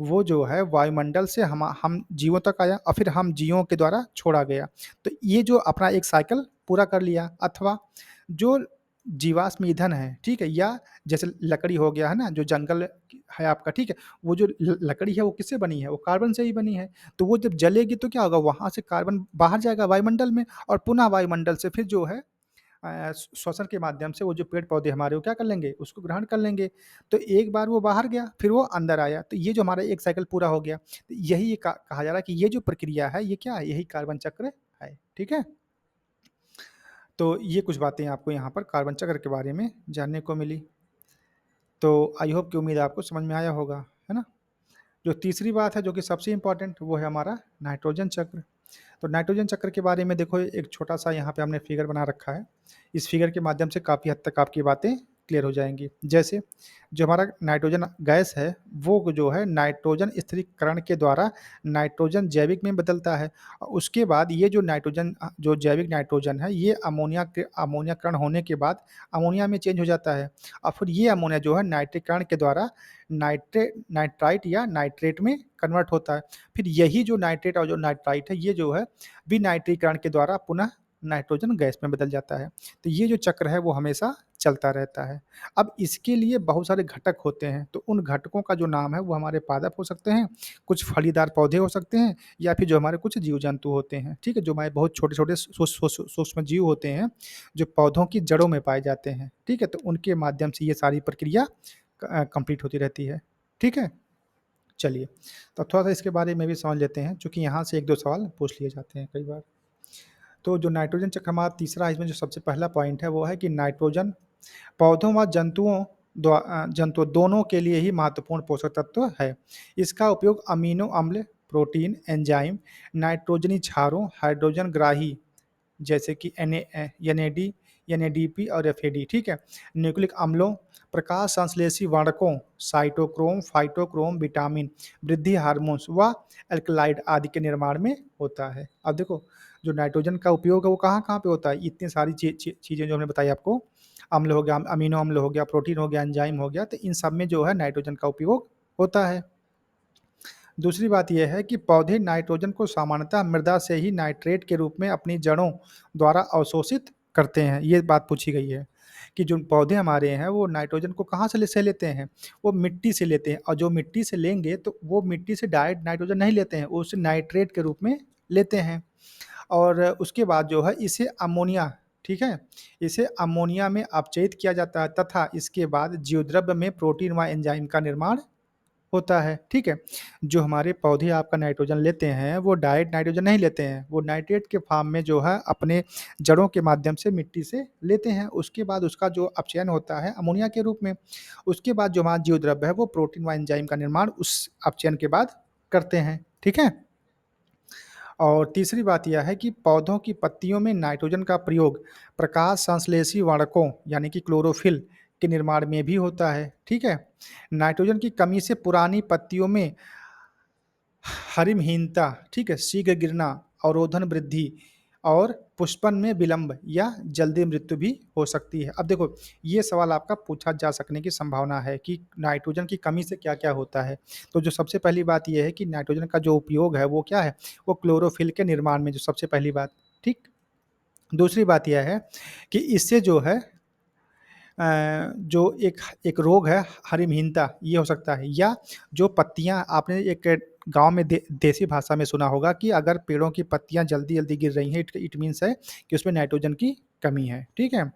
वो जो है वायुमंडल से हम जीवों तक आया और फिर हम जीवों के द्वारा छोड़ा गया। तो ये जो अपना एक साइकिल पूरा कर लिया, अथवा जो जीवाश्म ईंधन है, ठीक है? या जैसे लकड़ी हो गया है ना, जो जंगल है आपका, ठीक है? वो जो लकड़ी है वो किससे बनी है? वो कार्बन से ही बनी है। तो वो जब जलेगी तो क्या होगा? वहाँ से कार्बन बाहर जाएगा वायुमंडल में, और पुनः वायुमंडल से फिर जो है श्वसन के माध्यम से वो जो पेड़-पौधे हमारे वो क्या कर लेंगे? उसको ग्रहण कर लेंगे। तो एक बार वो बाहर गया, फिर वो अंदर आया, तो ये जो हमारा एक साइकिल पूरा हो गया। तो यही ये कहा जा रहा है कि ये जो प्रक्रिया है, ये क्या है? यही कार्बन चक्र है, ठीक है? तो ये कुछ बातें आपको यहाँ पर कार्बन चक्र के बारे में जानने को मिली। तो आई होप कि उम्मीद है आपको समझ में आया होगा, है ना? जो तीसरी बात है, जो कि सबसे इम्पोर्टेंट, वो है हमारा नाइट्रोजन चक्र। तो नाइट्रोजन चक्र के बारे में देखो, एक छोटा-सा यहाँ पे हमने फिगर बना रखा है। इस फिगर के माध्यम से काफ़ी हद तक आपकी बातें क्लियर हो जाएँगी। जैसे जो हमारा नाइट्रोजन गैस है, वो जो है नाइट्रोजन स्थिरीकरण के द्वारा नाइट्रोजन जैविक में बदलता है। उसके बाद ये जो नाइट्रोजन जो जैविक नाइट्रोजन है, ये अमोनियाकरण होने के बाद अमोनिया में चेंज हो जाता है, और फिर ये अमोनिया जो है नाइट्रीकरण के द्वारा नाइट्राइट या नाइट्रेट में कन्वर्ट होता है। फिर यही जो नाइट्रेट और जो नाइट्राइट है, ये जो है विनाइट्रीकरण के द्वारा पुनः नाइट्रोजन गैस में बदल जाता है। तो ये जो चक्र है वो हमेशा चलता रहता है। अब इसके लिए बहुत सारे घटक होते हैं, तो उन घटकों का जो नाम है वो हमारे पादप हो सकते हैं, कुछ फलीदार पौधे हो सकते हैं, या फिर जो हमारे कुछ जीव-जंतु होते हैं, ठीक है? जो हमारे बहुत छोटे-छोटे सूक्ष्म जीव होते हैं, जो पौधों की जड़ों में पाए जाते हैं, ठीक है? तो उनके माध्यम से ये सारी प्रक्रिया कंप्लीट होती रहती है, ठीक है? चलिए, तो अब थोड़ा-सा इसके बारे में भी समझ लेते हैं, चूँकि यहाँ से 1-2 सवाल पूछ लिए जाते हैं कई बार। तो जो नाइट्रोजन चक्र हमारा तीसरा, इसमें जो सबसे पहला पॉइंट है, वो है कि नाइट्रोजन पौधों व जंतुओं दोनों के लिए ही महत्वपूर्ण पोषक तत्व है। इसका उपयोग अमीनो अम्ल, प्रोटीन, एंजाइम, नाइट्रोजनी क्षारों, हाइड्रोजन ग्राही जैसे कि NAD, NADP और FAD, ठीक है? न्यूक्लिक अम्लों, प्रकाश संश्लेषी वर्णकों, साइटोक्रोम, फाइटोक्रोम, विटामिन, वृद्धि हार्मोन्स व एल्कलॉइड आदि के निर्माण में होता है। अब देखो, जो नाइट्रोजन का उपयोग है वो कहाँ-कहाँ पे होता है? इतनी सारी चीज़ें जो हमने बताई आपको, अम्ल हो गया, अमीनो अम्ल हो गया, प्रोटीन हो गया, एंजाइम हो गया, तो इन सब में जो है नाइट्रोजन का उपयोग होता है। दूसरी बात ये है कि पौधे नाइट्रोजन को सामान्यतः मृदा से ही नाइट्रेट के रूप में अपनी जड़ों द्वारा अवशोषित करते हैं। ये बात पूछी गई है कि जो पौधे हमारे हैं वो नाइट्रोजन को कहाँ से लेते हैं? वो मिट्टी से लेते हैं, और जो मिट्टी से लेंगे तो वो मिट्टी से डायरेक्ट नाइट्रोजन नहीं लेते हैं, वो उसे नाइट्रेट के रूप में लेते हैं। और उसके बाद जो है इसे अमोनिया, ठीक है? इसे अमोनिया में अपचयित किया जाता है, तथा इसके बाद जीवद्रव्य में प्रोटीन व एंजाइम का निर्माण होता है, ठीक है? जो हमारे पौधे आपका नाइट्रोजन लेते हैं, वो डायरेक्ट नाइट्रोजन नहीं लेते हैं, वो नाइट्रेट के फॉर्म में जो है अपने जड़ों के माध्यम से मिट्टी से लेते हैं। उसके बाद उसका जो अपचयन होता है अमोनिया के रूप में। उसके बाद जो हमारा जीवद्रव्य है वो प्रोटीन व एंजाइम का निर्माण उस अपचयन के बाद करते हैं, ठीक है? और तीसरी बात यह है कि पौधों की पत्तियों में नाइट्रोजन का प्रयोग प्रकाश संश्लेषी वर्णकों यानी कि क्लोरोफिल के निर्माण में भी होता है, ठीक है? नाइट्रोजन की कमी से पुरानी पत्तियों में हरिमहीनता, ठीक है? शीघ्र गिरना, अवरोधन वृद्धि और पुष्पन में विलंब या जल्दी मृत्यु भी हो सकती है। अब देखो, ये सवाल आपका पूछा जा सकने की संभावना है कि नाइट्रोजन की कमी से क्या-क्या होता है? तो जो सबसे पहली बात ये है कि नाइट्रोजन का जो उपयोग है वो क्या है? वो क्लोरोफिल के निर्माण में, जो सबसे पहली बात, ठीक? दूसरी बात यह है कि इससे जो है जो एक एक रोग है हरिमहीनता, ये हो सकता है, या जो पत्तियाँ आपने एक गाँव में देसी भाषा में सुना होगा कि अगर पेड़ों की पत्तियाँ जल्दी-जल्दी गिर रही हैं, इट मीन्स है कि उसमें नाइट्रोजन की कमी है, ठीक है?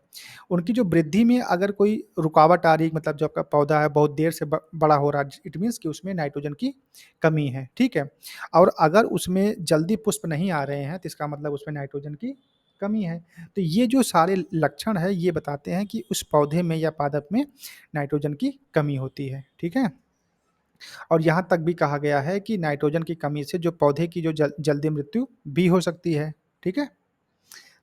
उनकी जो वृद्धि में अगर कोई रुकावट आ रही है, मतलब जो आपका पौधा है बहुत देर से बड़ा हो रहा है, इट मीन्स कि उसमें नाइट्रोजन की कमी है, ठीक है? और अगर उसमें जल्दी पुष्प नहीं आ रहे हैं, तो इसका मतलब उसमें नाइट्रोजन की कमी है। तो ये जो सारे लक्षण हैं, ये बताते हैं कि उस पौधे में या पादप में नाइट्रोजन की कमी होती है, ठीक है? और यहाँ तक भी कहा गया है कि नाइट्रोजन की कमी से जो पौधे की जो जल्दी मृत्यु भी हो सकती है, ठीक है?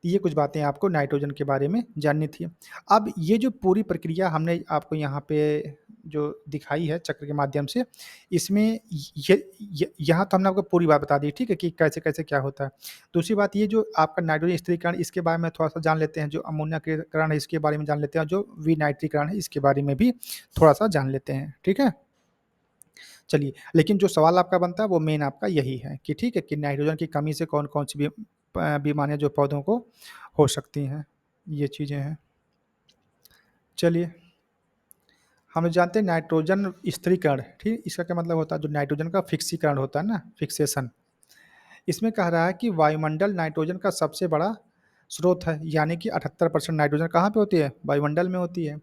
ये कुछ बातें आपको नाइट्रोजन के बारे में जाननी थी। अब ये जो पूरी प्रक्रिया हमने आपको यहाँ पे जो दिखाई है चक्र के माध्यम से, इसमें य यहाँ तो हमने आपको पूरी बात बता दी, ठीक है? कि कैसे-कैसे क्या होता है। दूसरी बात, ये जो आपका नाइट्रोजन स्थिरीकरण, इसके बारे में थोड़ा-सा जान लेते हैं, जो अमोनियाकरण है इसके बारे में जान लेते हैं, और जो विनाइट्रीकरण है इसके बारे में भी थोड़ा-सा जान लेते हैं, ठीक है? चलिए, लेकिन जो सवाल आपका बनता है वो मेन आपका यही है कि ठीक है, कि नाइट्रोजन की कमी से कौन-कौन सी बीमारियाँ जो पौधों को हो सकती हैं, ये चीज़ें हैं। चलिए, हम लोग जानते हैं नाइट्रोजन स्थिरीकरण, ठीक? इसका क्या मतलब होता है? जो नाइट्रोजन का फिक्सीकरण होता है ना, फिक्सेशन। इसमें कह रहा है कि वायुमंडल नाइट्रोजन का सबसे बड़ा स्रोत है, यानी कि 78% नाइट्रोजन कहाँ पे होती है? वायुमंडल में होती है।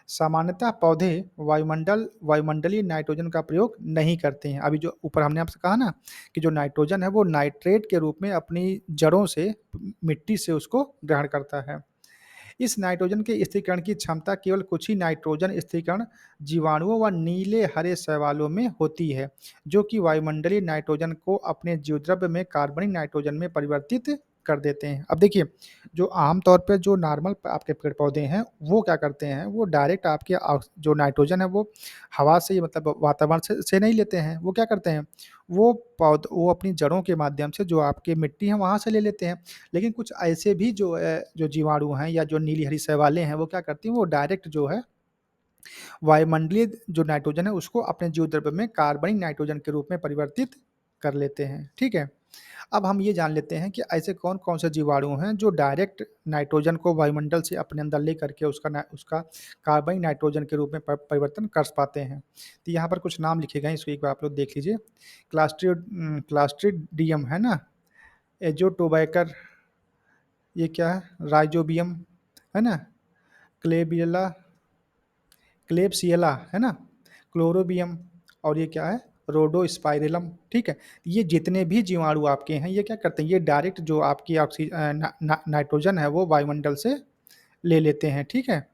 सामान्यतः पौधे वायुमंडलीय नाइट्रोजन का प्रयोग नहीं करते हैं। अभी जो ऊपर हमने आपसे कहा ना कि जो नाइट्रोजन है वो नाइट्रेट के रूप में अपनी जड़ों से, मिट्टी से उसको ग्रहण करता है। इस नाइट्रोजन के स्थिरीकरण की क्षमता केवल कुछ ही नाइट्रोजन स्थिरीकरण जीवाणुओं व नीले हरे शैवालों में होती है, जो कि वायुमंडलीय नाइट्रोजन को अपने जीवद्रव्य में कार्बनिक नाइट्रोजन में परिवर्तित कर देते हैं। अब देखिए, जो आमतौर पे जो नॉर्मल आपके पेड़ पौधे हैं, वो क्या करते हैं, वो डायरेक्ट आपके जो नाइट्रोजन है वो हवा से, मतलब वातावरण से नहीं लेते हैं। वो क्या करते हैं, वो अपनी जड़ों के माध्यम से जो आपकी मिट्टी है वहाँ से ले लेते हैं। लेकिन कुछ ऐसे भी जो जीवाणु हैं या जो नीली हरी शैवालें हैं, वो क्या करती हैं, वो डायरेक्ट जो है वायुमंडलीय जो नाइट्रोजन है उसको अपने जीव द्रव्य में कार्बनिक नाइट्रोजन के रूप में परिवर्तित कर लेते हैं। ठीक है। अब हम ये जान लेते हैं कि ऐसे कौन कौन से जीवाणु हैं जो डायरेक्ट नाइट्रोजन को वायुमंडल से अपने अंदर ले करके उसका कार्बनिक नाइट्रोजन के रूप में परिवर्तन कर पाते हैं। तो यहाँ पर कुछ नाम लिखे गए हैं, इसको एक बार आप लोग देख लीजिए। क्लास्ट्रिडियम है ना, एजोटोबैकर, ये क्या है, राइजोबियम है ना, क्लेबियला क्लेब्सियला है ना, क्लोरोबियम, और ये क्या है, रोडोस्पाइरिलम। ठीक है। ये जितने भी जीवाणु आपके हैं, ये क्या करते हैं, ये डायरेक्ट जो आपकी नाइट्रोजन है वो वायुमंडल से ले लेते हैं। ठीक है।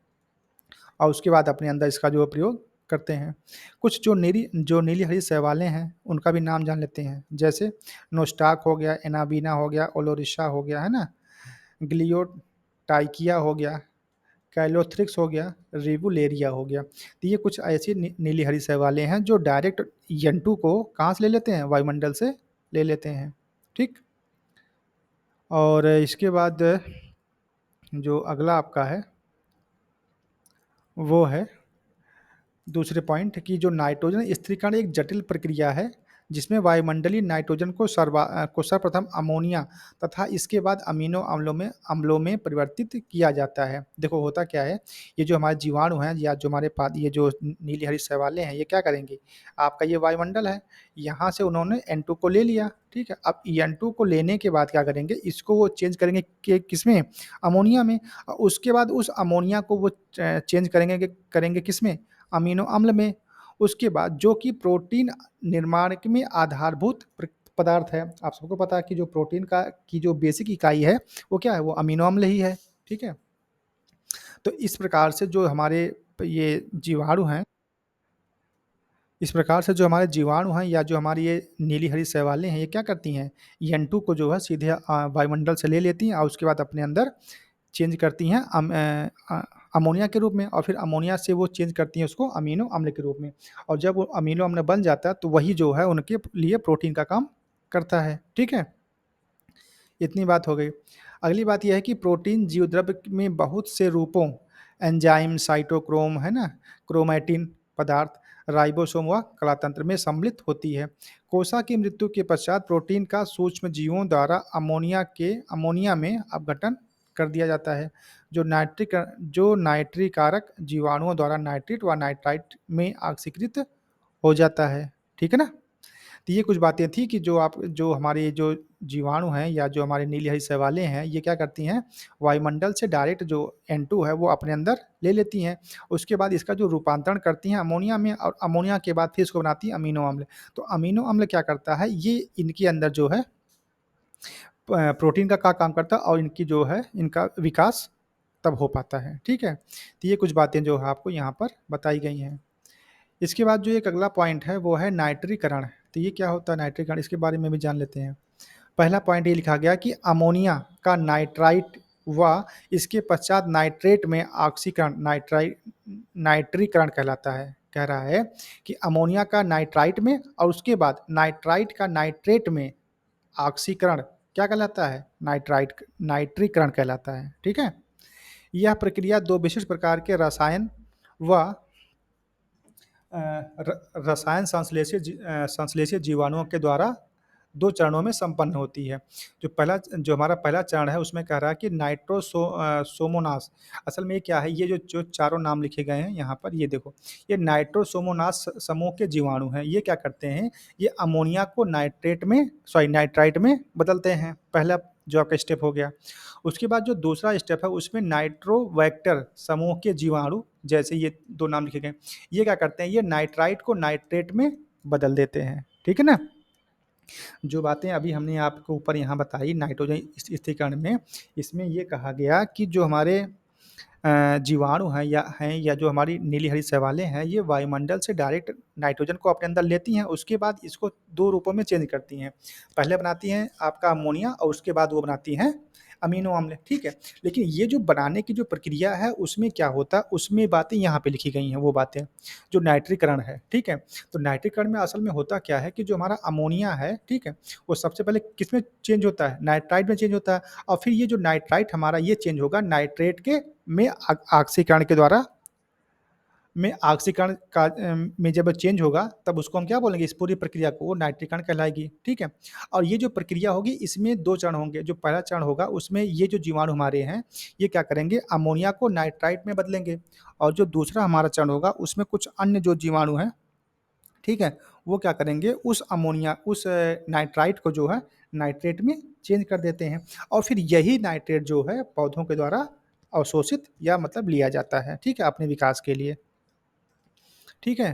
और उसके बाद अपने अंदर इसका जो प्रयोग करते हैं। कुछ जो नीली हरी शैवालें हैं उनका भी नाम जान लेते हैं, जैसे नोस्टाक हो गया, एनाबीना हो गया, ओलोरिशा हो गया है ना, ग्लियोटाइकिया हो गया, कैलोथ्रिक्स हो गया, रिवुलेरिया हो गया। तो ये कुछ ऐसी नीली हरी शैवालें हैं जो डायरेक्ट N2 को कहाँ से ले लेते हैं, वायुमंडल से ले लेते हैं। ठीक। और इसके बाद जो अगला आपका है वो है दूसरे पॉइंट की, जो नाइट्रोजन स्थिरीकरण एक जटिल प्रक्रिया है जिसमें वायुमंडलीय नाइट्रोजन को सर्वप्रथम अमोनिया तथा इसके बाद अमीनो अम्लों में परिवर्तित किया जाता है। देखो होता क्या है, ये जो हमारे जीवाणु हैं या जो हमारे पास ये जो नीली हरी शैवालें हैं, ये क्या करेंगे, आपका ये वायुमंडल है, यहाँ से उन्होंने N2 को ले लिया। ठीक है। अब N2 को लेने के बाद क्या करेंगे, इसको वो चेंज करेंगे किसमें, अमोनिया में। और उसके बाद उस अमोनिया को वो चेंज करेंगे किसमें, अमीनो अम्ल में। उसके बाद जो कि प्रोटीन निर्माण में आधारभूत पदार्थ है, आप सबको पता है कि जो प्रोटीन की जो बेसिक इकाई है वो क्या है, वो अमीनो अम्ल ही है। ठीक है। तो इस प्रकार से जो हमारे ये जीवाणु हैं, इस प्रकार से जो हमारे जीवाणु हैं या जो हमारी ये नीली हरी शैवालें हैं, ये क्या करती हैं, N2 को जो है सीधे वायुमंडल से ले लेती हैं और उसके बाद अपने अंदर चेंज करती हैं अमोनिया के रूप में, और फिर अमोनिया से वो चेंज करती हैं उसको अमीनो अम्ल के रूप में। और जब वो अमीनो अम्ल बन जाता है तो वही जो है उनके लिए प्रोटीन का काम करता है। ठीक है। इतनी बात हो गई। अगली बात यह है कि प्रोटीन जीवद्रव्य में बहुत से रूपों, एंजाइम, साइटोक्रोम है ना, क्रोमैटिन पदार्थ, राइबोसोम व कलातंत्र में सम्मिलित होती है। कोशिका की मृत्यु के पश्चात प्रोटीन का सूक्ष्म जीवों द्वारा अमोनिया में अपघटन कर दिया जाता है, जो नाइट्रिकारक जीवाणुओं द्वारा नाइट्रेट व नाइट्राइट में ऑक्सीकृत हो जाता है। ठीक है ना। तो ये कुछ बातें थी कि जो हमारे जो जीवाणु हैं या जो हमारे नीली हरी शैवालें हैं, ये क्या करती हैं, वायुमंडल से डायरेक्ट जो N2 है वो अपने अंदर ले लेती हैं। उसके बाद इसका जो रूपांतरण करती हैं अमोनिया में, और अमोनिया के बाद फिर इसको बनाती हैं अमीनो अम्ल। तो अमीनो अम्ल क्या करता है, ये इनके अंदर जो है प्रोटीन का काम करता है, और इनकी जो है इनका विकास तब हो पाता है। ठीक है। तो ये कुछ बातें जो है आपको यहाँ पर बताई गई हैं। इसके बाद जो एक अगला पॉइंट है वो है नाइट्रीकरण। तो ये क्या होता है नाइट्रीकरण, इसके बारे में भी जान लेते हैं। पहला पॉइंट ये लिखा गया कि अमोनिया का नाइट्राइट व इसके पश्चात नाइट्रेट में ऑक्सीकरण नाइट्रीकरण कहलाता है। कह रहा है कि अमोनिया का नाइट्राइट में और उसके बाद नाइट्राइट का नाइट्रेट में ऑक्सीकरण क्या कहलाता है, नाइट्रीकरण कहलाता है। ठीक है। यह प्रक्रिया दो विशिष्ट प्रकार के रसायन व रसायन संश्लेषित जीवाणुओं के द्वारा 2 चरणों में संपन्न होती है। जो हमारा पहला चरण है उसमें कह रहा है कि सोमोनास। असल में ये क्या है, ये जो चारों नाम लिखे गए हैं यहाँ पर, ये देखो, ये नाइट्रोसोमोनास समूह के जीवाणु हैं। ये क्या करते हैं, ये अमोनिया को नाइट्राइट में बदलते हैं। पहला जो आपका स्टेप हो गया। उसके बाद जो दूसरा स्टेप है उसमें नाइट्रोवैक्टर समूह के जीवाणु, जैसे ये 2 नाम लिखे गए, ये क्या करते हैं, ये नाइट्राइट को नाइट्रेट में बदल देते हैं। ठीक है ना? जो बातें अभी हमने आपको ऊपर यहाँ बताई नाइट्रोजन स्थिरीकरण में, इसमें ये कहा गया कि जो हमारे जीवाणु हैं या जो हमारी नीली हरी शैवालें हैं, ये वायुमंडल से डायरेक्ट नाइट्रोजन को अपने अंदर लेती हैं। उसके बाद इसको 2 रूपों में चेंज करती हैं। पहले बनाती हैं आपका अमोनिया और उसके बाद वो बनाती हैं अमीनो अम्ल। ठीक है? लेकिन ये जो बनाने की जो प्रक्रिया है उसमें क्या होता है, उसमें बातें यहाँ पे लिखी गई हैं, वो बातें जो नाइट्रीकरण है। ठीक है? तो नाइट्रीकरण में असल में होता क्या है कि जो हमारा अमोनिया है, ठीक है, वो सबसे पहले किसमें चेंज होता है, नाइट्राइट में चेंज होता है। और फिर ये जो नाइट्राइट हमारा ये चेंज होगा नाइट्रेट के में ऑक्सीकरण के द्वारा, में ऑक्सीकरण का में जब चेंज होगा तब उसको हम क्या बोलेंगे, इस पूरी प्रक्रिया को वो नाइट्रीकरण कहलाएगी। ठीक है? और ये जो प्रक्रिया होगी इसमें 2 चरण होंगे। जो पहला चरण होगा उसमें ये जो जीवाणु हमारे हैं, ये क्या करेंगे, अमोनिया को नाइट्राइट में बदलेंगे। और जो दूसरा हमारा चरण होगा उसमें कुछ अन्य जो जीवाणु हैं, ठीक है, वो क्या करेंगे, उस नाइट्राइट को जो है नाइट्रेट में चेंज कर देते हैं। और फिर यही नाइट्रेट जो है पौधों के द्वारा अवशोषित या मतलब लिया जाता है, ठीक है, अपने विकास के लिए। ठीक है?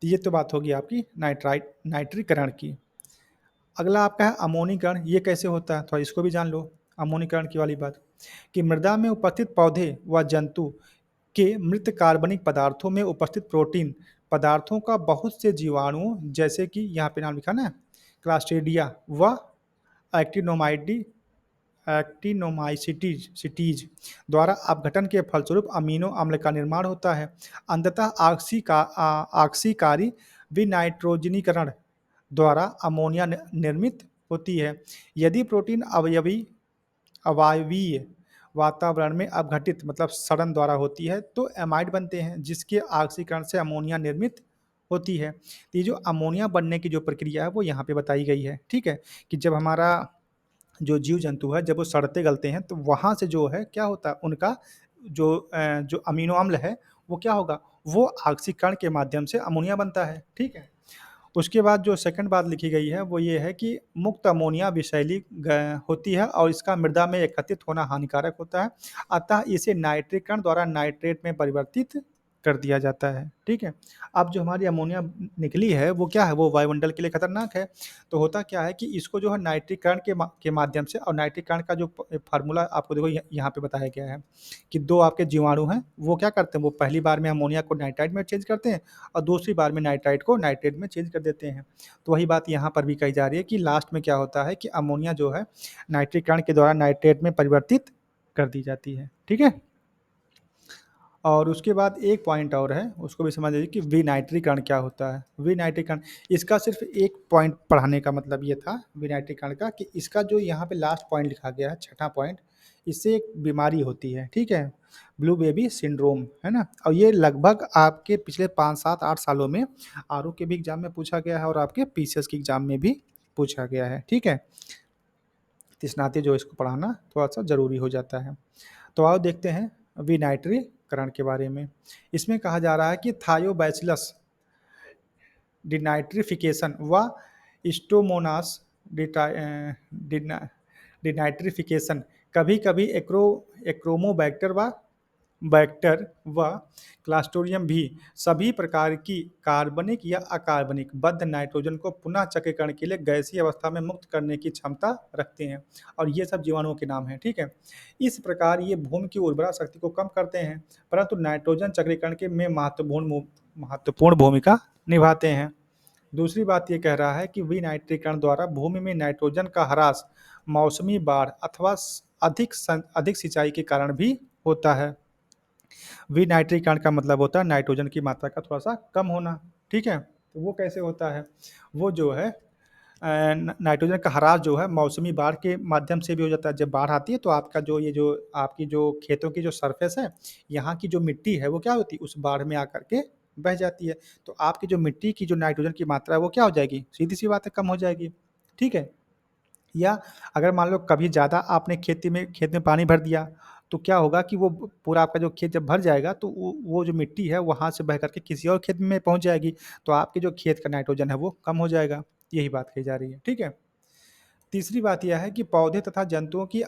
तो ये तो बात होगी आपकी नाइट्रीकरण की। अगला आपका है अमोनीकरण। ये कैसे होता है, थोड़ा इसको भी जान लो। अमोनीकरण की वाली बात, कि मृदा में उपस्थित पौधे व जंतु के मृत कार्बनिक पदार्थों में उपस्थित प्रोटीन पदार्थों का बहुत से जीवाणुओं, जैसे कि यहाँ पे नाम लिखा ना, क्लास्ट्रीडिया व एक्टिनोमाइडी एक्टिनोमाइसिटीज सिटीज द्वारा अपघटन के फलस्वरूप अमीनो अम्ल का निर्माण होता है। अंततः ऑक्सीकारी विनाइट्रोजनीकरण द्वारा अमोनिया निर्मित होती है। यदि प्रोटीन अवायवीय वातावरण में अपघटित मतलब सड़न द्वारा होती है तो एमाइड बनते हैं, जिसके ऑक्सीकरण से अमोनिया निर्मित होती है। तो ये जो अमोनिया बनने की जो प्रक्रिया है वो यहाँ पे बताई गई है। ठीक है? कि जब हमारा जो जीव जंतु है जब वो सड़ते गलते हैं तो वहाँ से जो है क्या होता है, उनका जो अमीनो अम्ल है वो क्या होगा, वो ऑक्सीकरण के माध्यम से अमोनिया बनता है। ठीक है? उसके बाद जो सेकंड बात लिखी गई है वो ये है कि मुक्त अमोनिया विषैली होती है और इसका मृदा में एकत्रित होना हानिकारक होता है, अतः इसे नाइट्रीकरण द्वारा नाइट्रेट में परिवर्तित कर दिया जाता है। ठीक है? अब जो हमारी अमोनिया निकली है वो क्या है, वो वायुमंडल के लिए खतरनाक है। तो होता क्या है कि इसको जो है नाइट्रीकरण के माध्यम से, और नाइट्रीकरण का जो फार्मूला आपको देखो यहाँ पे बताया गया है कि 2 आपके जीवाणु हैं, वो क्या करते हैं, वो पहली बार में अमोनिया को नाइट्राइट में चेंज करते हैं और दूसरी बार में नाइट्राइट को नाइट्रेट में चेंज कर देते हैं। तो वही बात यहाँ पर भी कही जा रही है कि लास्ट में क्या होता है कि अमोनिया जो है नाइट्रीकरण के द्वारा नाइट्रेट में परिवर्तित कर दी जाती है। ठीक है? और उसके बाद एक पॉइंट और है, उसको भी समझ लीजिए कि विनाइट्रीकरण क्या होता है। विनाइट्रीकरण, इसका सिर्फ एक पॉइंट पढ़ाने का मतलब ये था विनाइट्रीकरण का, कि इसका जो यहाँ पे लास्ट पॉइंट लिखा गया है, छठा पॉइंट, इससे एक बीमारी होती है। ठीक है? ब्लू बेबी सिंड्रोम, है ना? और ये लगभग आपके पिछले 5, 7, 8 सालों में आरओ के भी एग्जाम में पूछा गया है और आपके पीसीएस के एग्जाम में भी पूछा गया है। ठीक है? तो इस नाते जो इसको पढ़ाना थोड़ा सा ज़रूरी हो जाता है। तो आओ देखते हैं विनाइट्रीकरण के बारे में। इसमें कहा जा रहा है कि थायोबैसिलस डिनाइट्रिफिकेशन व स्टोमोनास डिनाइट्रिफिकेशन कभी-कभी एक्रोमोबैक्टर व क्लास्टोरियम भी सभी प्रकार की कार्बनिक या अकार्बनिक बद्ध नाइट्रोजन को पुनः चक्रीकरण के लिए गैसीय अवस्था में मुक्त करने की क्षमता रखते हैं। और ये सब जीवाणुओं के नाम हैं। ठीक है? इस प्रकार ये भूमि की उर्वरा शक्ति को कम करते हैं, परंतु नाइट्रोजन चक्रीकरण के में महत्वपूर्ण भूमिका निभाते हैं। दूसरी बात ये कह रहा है कि विनाइट्रीकरण द्वारा भूमि में नाइट्रोजन का ह्रास मौसमी बाढ़ अथवा अधिक सिंचाई के कारण भी होता है। विनाइट्रीकरण का मतलब होता है नाइट्रोजन की मात्रा का थोड़ा सा कम होना। ठीक है? तो वो कैसे होता है, वो जो है नाइट्रोजन का ह्रास जो है मौसमी बाढ़ के माध्यम से भी हो जाता है। जब बाढ़ आती है तो आपका जो आपकी जो खेतों की जो सरफेस है, यहाँ की जो मिट्टी है वो क्या होती है, उस बाढ़ में आकर के बह जाती है। तो आपकी जो मिट्टी की जो नाइट्रोजन की मात्रा है वो क्या हो जाएगी, सीधी सी बात है, कम हो जाएगी। ठीक है? या अगर मान लो कभी ज़्यादा आपने खेत में पानी भर दिया, तो क्या होगा कि वो पूरा आपका जो खेत जब भर जाएगा तो वो जो मिट्टी है वहाँ से बह करके किसी और खेत में पहुँच जाएगी, तो आपके जो खेत का नाइट्रोजन है वो कम हो जाएगा। यही बात कही जा रही है, ठीक है? तीसरी बात यह है कि पौधे तथा जंतुओं की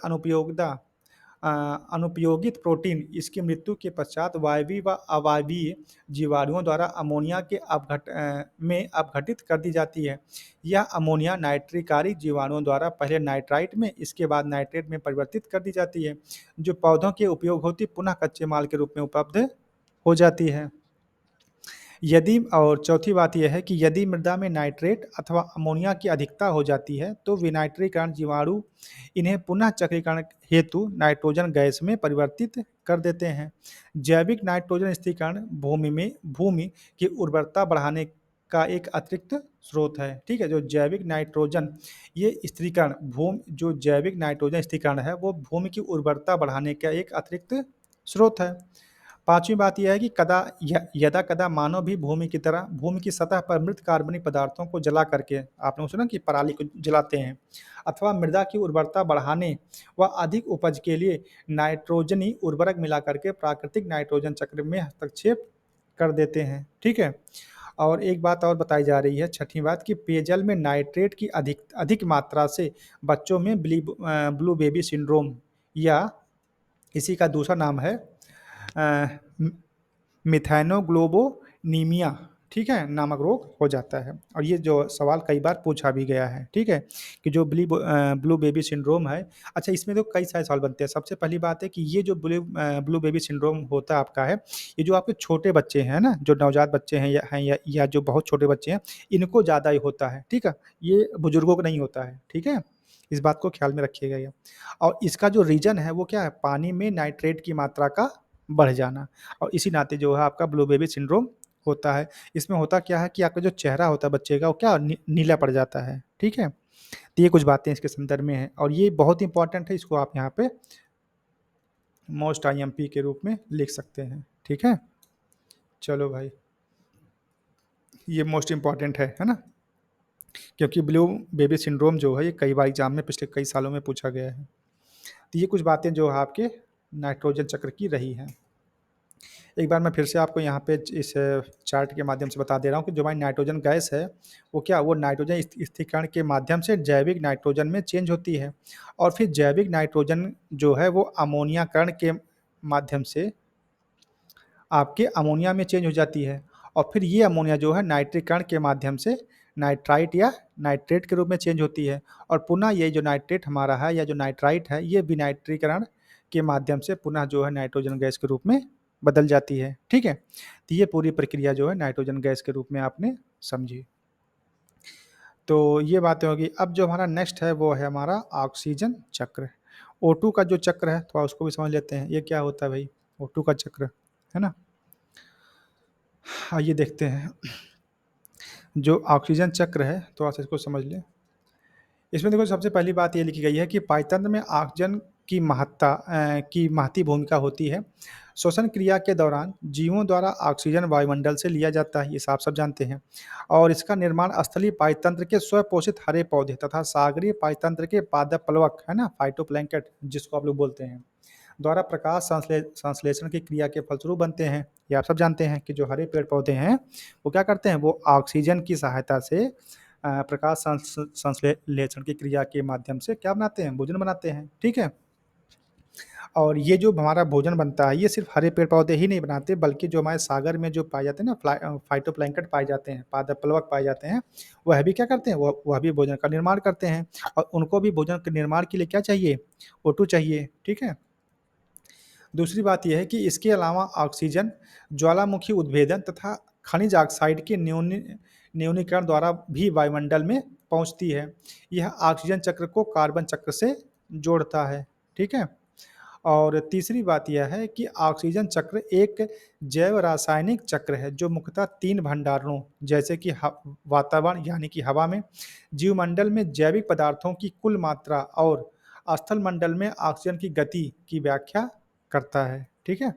अ, अनुपयोगित प्रोटीन इसकी मृत्यु के पश्चात वायवीय व अवायवीय जीवाणुओं द्वारा अमोनिया में अपघटित कर दी जाती है। यह अमोनिया नाइट्रिकारी जीवाणुओं द्वारा पहले नाइट्राइट में, इसके बाद नाइट्रेट में परिवर्तित कर दी जाती है, जो पौधों के उपयोग होती पुनः कच्चे माल के रूप में उपलब्ध हो जाती है। यदि और चौथी बात यह है कि यदि मृदा में नाइट्रेट अथवा अमोनिया की अधिकता हो जाती है तो विनाइट्रीकरण जीवाणु इन्हें पुनः चक्रीकरण हेतु नाइट्रोजन गैस में परिवर्तित कर देते हैं। जैविक नाइट्रोजन स्थिरीकरण भूमि की उर्वरता बढ़ाने का एक अतिरिक्त स्रोत है। ठीक है, जो जैविक नाइट्रोजन ये स्थिरीकरण भूमि जो जैविक नाइट्रोजन स्थिरीकरण है वो भूमि की उर्वरता बढ़ाने का एक अतिरिक्त स्रोत है। पांचवी बात यह है कि यदा कदा मानव भी भूमि की तरह भूमि की सतह पर मृत कार्बनिक पदार्थों को जला करके, आपने सुना कि पराली को जलाते हैं, अथवा मृदा की उर्वरता बढ़ाने व अधिक उपज के लिए नाइट्रोजनी उर्वरक मिला करके प्राकृतिक नाइट्रोजन चक्र में हस्तक्षेप कर देते हैं। ठीक है, और एक बात और बताई जा रही है, छठी बात, कि पेयजल में नाइट्रेट की अधिक अधिक मात्रा से बच्चों में ब्लू बेबी सिंड्रोम या इसी का दूसरा नाम है मिथैनोग्लोबोनीमिया, ठीक है, नामक रोग हो जाता है। और ये जो सवाल कई बार पूछा भी गया है, ठीक है, कि जो ब्लू बेबी सिंड्रोम है। अच्छा, इसमें तो कई सारे सवाल बनते हैं। सबसे पहली बात है कि ये जो ब्लू बेबी सिंड्रोम होता है आपका है, ये जो आपके छोटे बच्चे हैं ना, जो नवजात बच्चे हैं या जो बहुत छोटे बच्चे हैं, इनको ज़्यादा ही होता है। ठीक है, ये बुजुर्गों को नहीं होता है। ठीक है, इस बात को ख्याल में रखिएगा ये। और इसका जो रीज़न है वो क्या है, पानी में नाइट्रेट की मात्रा का बढ़ जाना, और इसी नाते जो है आपका ब्लू बेबी सिंड्रोम होता है। इसमें होता क्या है कि आपका जो चेहरा होता है बच्चे का वो क्या नीला पड़ जाता है। ठीक है, तो ये कुछ बातें इसके संदर्भ में हैं और ये बहुत इंपॉर्टेंट है, इसको आप यहाँ पे मोस्ट आईएमपी के रूप में लिख सकते हैं। ठीक है, चलो भाई, ये मोस्ट इंपॉर्टेंट है ना, क्योंकि ब्लू बेबी सिंड्रोम जो है ये कई बार एग्जाम में पिछले कई सालों में पूछा गया है। तो ये कुछ बातें जो है आपके नाइट्रोजन चक्र की रही हैं। एक बार मैं फिर से आपको यहाँ पे इस चार्ट के माध्यम से बता दे रहा हूँ कि जो हमारी नाइट्रोजन गैस है वो नाइट्रोजन स्थिरीकरण के माध्यम से जैविक नाइट्रोजन में चेंज होती है, और फिर जैविक नाइट्रोजन जो है वो अमोनियाकरण के माध्यम से आपके अमोनिया में चेंज हो जाती है, और फिर ये अमोनिया जो है नाइट्रीकरण के माध्यम से नाइट्राइट या नाइट्रेट के रूप में चेंज होती है, और पुनः ये जो नाइट्रेट हमारा है या जो नाइट्राइट है ये विनाइट्रीकरण के माध्यम से पुनः जो है नाइट्रोजन गैस के रूप में बदल जाती है। ठीक है, तो ये पूरी प्रक्रिया जो है नाइट्रोजन गैस के रूप में आपने समझी। तो ये बातें होगी। अब जो हमारा नेक्स्ट है वो है हमारा ऑक्सीजन चक्र। O2 का जो चक्र है थोड़ा उसको भी समझ लेते हैं, ये क्या होता है भाई, O2 का चक्र, है ना। आइए देखते हैं जो ऑक्सीजन चक्र है, थोड़ा सा इसको समझ लें। इसमें देखो सबसे पहली बात ये लिखी गई है कि पाइतंत्र में ऑक्सीजन की महती भूमिका होती है। श्वसन क्रिया के दौरान जीवों द्वारा ऑक्सीजन वायुमंडल से लिया जाता है, ये आप सब जानते हैं, और इसका निर्माण स्थलीय पाइतंत्र के स्वपोषित हरे पौधे तथा सागरीय पाइतंत्र के पादप प्लवक, है ना, फाइटोप्लैंक्टन जिसको आप लोग बोलते हैं, द्वारा प्रकाश संश्लेषण की क्रिया के फलस्वरूप बनते हैं। ये आप सब जानते हैं कि जो हरे पेड़ पौधे हैं वो क्या करते हैं, वो ऑक्सीजन की सहायता से प्रकाश संश्लेषण की क्रिया के माध्यम से क्या बनाते हैं, भोजन बनाते हैं। ठीक है, और ये जो हमारा भोजन बनता है ये सिर्फ हरे पेड़ पौधे ही नहीं बनाते, बल्कि जो हमारे सागर में जो पाए जाते हैं ना, फाइटोप्लैंक्टन पाए जाते हैं, पादप प्लवक पाए जाते हैं, वह भी क्या करते हैं, वह भी भोजन का निर्माण करते हैं, और उनको भी भोजन के निर्माण के लिए क्या चाहिए, O2 चाहिए। ठीक है, दूसरी बात यह है कि इसके अलावा ऑक्सीजन ज्वालामुखी उद्भेदन तथा खनिज ऑक्साइड के न्यूनीकरण द्वारा भी वायुमंडल में पहुंचती है। यह ऑक्सीजन चक्र को कार्बन चक्र से जोड़ता है। ठीक है, और तीसरी बात यह है कि ऑक्सीजन चक्र एक जैव रासायनिक चक्र है जो मुख्यतः तीन भंडारणों जैसे कि वातावरण यानी कि हवा में, जीवमंडल में जैविक पदार्थों की कुल मात्रा और स्थल मंडल में ऑक्सीजन की गति की व्याख्या करता है। ठीक है,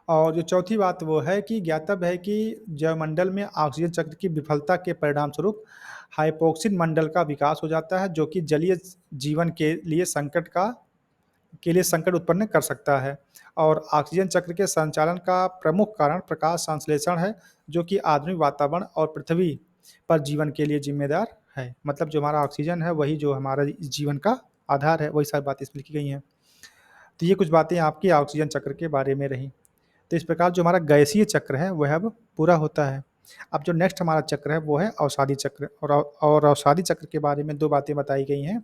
और जो चौथी बात वो है कि ज्ञातव्य है कि जैवमंडल में ऑक्सीजन चक्र की विफलता के परिणामस्वरूप हाइपोक्सिन मंडल का विकास हो जाता है, जो कि जलीय जीवन के लिए संकट उत्पन्न कर सकता है। और ऑक्सीजन चक्र के संचालन का प्रमुख कारण प्रकाश संश्लेषण है, जो कि आधुनिक वातावरण और पृथ्वी पर जीवन के लिए जिम्मेदार है। मतलब जो हमारा ऑक्सीजन है वही जो हमारा इस जीवन का आधार है, वही सारी बातें इसमें लिखी गई हैं। तो ये कुछ बातें आपकी ऑक्सीजन चक्र के बारे में रही। तो इस प्रकार जो हमारा गैसीय चक्र है वह अब पूरा होता है। अब जो नेक्स्ट हमारा चक्र है वो है अवसादी चक्र। और अवसादी चक्र के बारे में दो बातें बताई गई हैं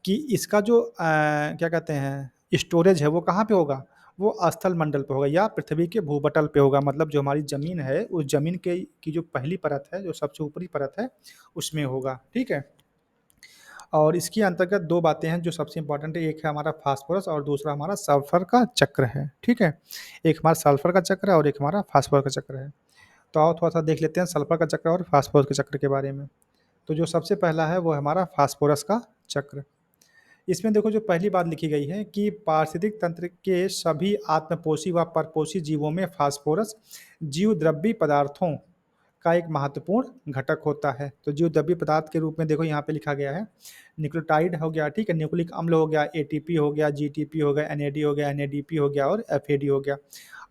कि इसका जो क्या कहते हैं स्टोरेज है वो कहाँ पे होगा, वो स्थल मंडल पे होगा या पृथ्वी के भूपटल पे होगा। मतलब जो हमारी ज़मीन है उस ज़मीन के की जो पहली परत है, जो सबसे ऊपरी परत है, उसमें होगा। ठीक है। और इसके अंतर्गत दो बातें हैं जो सबसे इंपॉर्टेंट है, एक है हमारा फास्फोरस और दूसरा हमारा सल्फर का चक्र है। ठीक है। एक हमारा सल्फर का चक्र है और एक हमारा फास्फोरस का चक्र है। तो आओ थोड़ा सा देख लेते हैं सल्फर का चक्र और फास्फोरस के चक्र के बारे में। तो जो सबसे पहला है वो है हमारा फास्फोरस का चक्र। इसमें देखो जो पहली बात लिखी गई है कि पारिस्थितिक तंत्र के सभी आत्मपोषी व परपोषी जीवों में फास्फोरस जीवद्रव्यी पदार्थों का एक महत्वपूर्ण घटक होता है। तो जीवद्रव्यी पदार्थ के रूप में देखो यहाँ पे लिखा गया है, न्यूक्लियोटाइड हो गया, ठीक है, न्यूक्लिक अम्ल हो गया, एटीपी हो गया, जीटीपी हो गया, एनएडी हो गया, एनएडीपी हो गया और एफएडी हो गया।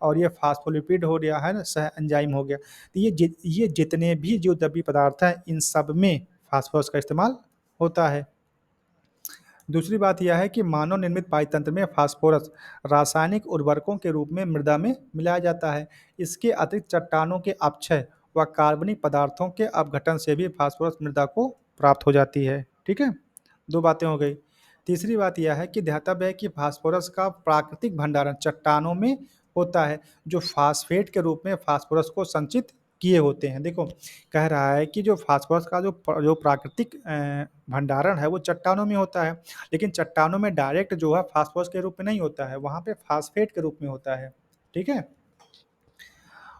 और ये फास्फोलिपिड हो गया है ना, सह एंजाइम हो गया। तो ये जितने भी जीवद्रव्यी पदार्थ हैं इन सब में फास्फोरस का इस्तेमाल होता है। दूसरी बात यह है कि मानव निर्मित पाचतंत्र में फास्फोरस रासायनिक उर्वरकों के रूप में मृदा में मिलाया जाता है। इसके अतिरिक्त चट्टानों के अपक्षय व कार्बनिक पदार्थों के अपघटन से भी फास्फोरस मृदा को प्राप्त हो जाती है। ठीक है, दो बातें हो गई। तीसरी बात यह है कि ध्यातव्य है कि फास्फोरस का प्राकृतिक भंडारण चट्टानों में होता है, जो फास्फेट के रूप में फास्फोरस को संचित किए होते हैं। देखो कह रहा है कि जो फास्फोरस का जो प्राकृतिक भंडारण है वो चट्टानों में होता है, लेकिन चट्टानों में डायरेक्ट जो है फास्फोरस के रूप में नहीं होता है, वहाँ पे फास्फेट के रूप में होता है। ठीक है।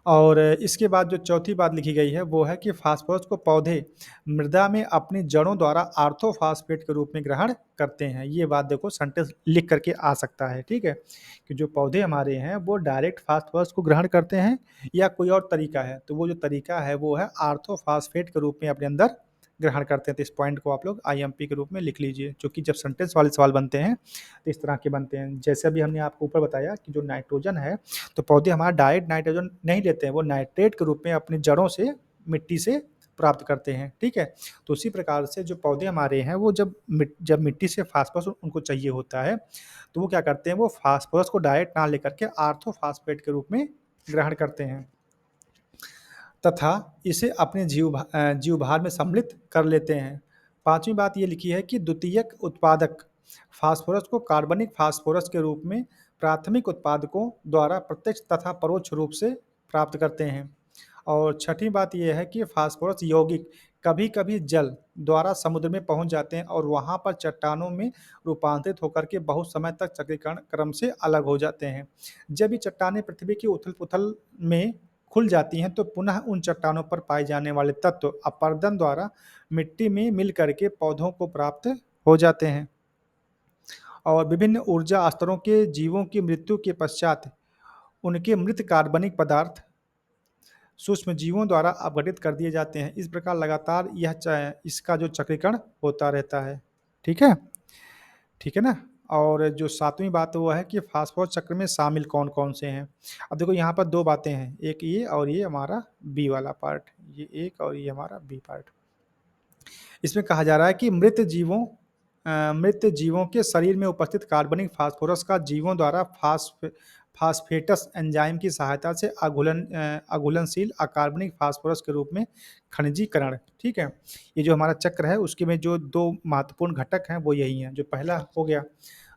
और इसके बाद जो चौथी बात लिखी गई है वो है कि फास्फोरस को पौधे मृदा में अपनी जड़ों द्वारा आर्थोफॉस्फेट के रूप में ग्रहण करते हैं। ये बात देखो सेंटेंस लिख करके आ सकता है। ठीक है, कि जो पौधे हमारे हैं वो डायरेक्ट फास्फोरस को ग्रहण करते हैं या कोई और तरीका है। तो वो जो तरीका है वो है आर्थोफॉस्फेट के रूप में अपने अंदर ग्रहण करते हैं। तो इस पॉइंट को आप लोग आईएमपी के रूप में लिख लीजिए, क्योंकि जब सेंटेंस वाले सवाल बनते हैं तो इस तरह के बनते हैं। जैसे अभी हमने आपको ऊपर बताया कि जो नाइट्रोजन है, तो पौधे हमारा डायरेक्ट नाइट्रोजन नहीं लेते हैं, वो नाइट्रेट के रूप में अपनी जड़ों से मिट्टी से प्राप्त करते हैं। ठीक है, तो उसी प्रकार से जो पौधे हमारे हैं वो जब मिट्टी से फास्फोरस उनको चाहिए होता है तो वो क्या करते हैं, वो फास्फोरस को डायरेक्ट ना लेकर के आर्थोफॉस्फेट के रूप में ग्रहण करते हैं तथा इसे अपने जीवभार में सम्मिलित कर लेते हैं। पांचवी बात ये लिखी है कि द्वितीयक उत्पादक फास्फोरस को कार्बनिक फास्फोरस के रूप में प्राथमिक उत्पादकों द्वारा प्रत्यक्ष तथा परोक्ष रूप से प्राप्त करते हैं। और छठी बात यह है कि फास्फोरस यौगिक कभी कभी जल द्वारा समुद्र में पहुंच जाते हैं और वहां पर चट्टानों में रूपांतरित होकर के बहुत समय तक चक्रीकरण क्रम से अलग हो जाते हैं। जब ये चट्टानें पृथ्वी की उथल पुथल में खुल जाती हैं तो पुनः उन चट्टानों पर पाए जाने वाले तत्व अपरदन द्वारा मिट्टी में मिल करके पौधों को प्राप्त हो जाते हैं। और विभिन्न ऊर्जा स्तरों के जीवों की मृत्यु के पश्चात उनके मृत कार्बनिक पदार्थ सूक्ष्म जीवों द्वारा अपघटित कर दिए जाते हैं। इस प्रकार लगातार इसका जो चक्रीकरण होता रहता है। ठीक है, ठीक है ना। और जो सातवीं बात वो है कि फास्फोरस चक्र में शामिल कौन कौन से हैं। अब देखो यहाँ पर दो बातें हैं, एक ये और ये हमारा बी वाला पार्ट, ये एक और ये हमारा बी पार्ट। इसमें कहा जा रहा है कि मृत जीवों के शरीर में उपस्थित कार्बनिक फास्फोरस का जीवों द्वारा फास्फेटस एंजाइम की सहायता से अघुलनशील अकार्बनिक फास्फोरस के रूप में खनिजीकरण। ठीक है, ये जो हमारा चक्र है उसके में जो दो महत्वपूर्ण घटक हैं वो यही हैं, जो पहला हो गया।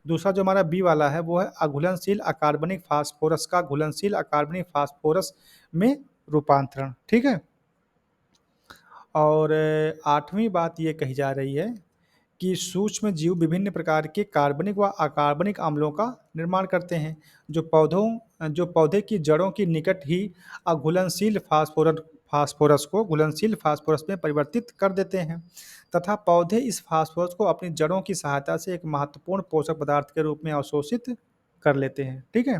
दूसरा जो हमारा बी वाला है वो है अघुलनशील अकार्बनिक फास्फोरस का घुलनशील अकार्बनिक फास्फोरस में रूपांतरण। ठीक है। और आठवीं बात ये कही जा रही है कि सूक्ष्म जीव विभिन्न प्रकार के कार्बनिक व अकार्बनिक अम्लों का निर्माण करते हैं, जो पौधे की जड़ों की निकट ही अघुलनशील फास्फोरस को घुलनशील फास्फोरस में परिवर्तित कर देते हैं तथा पौधे इस फास्फोरस को अपनी जड़ों की सहायता से एक महत्वपूर्ण पोषक पदार्थ के रूप में अवशोषित कर लेते हैं। ठीक है।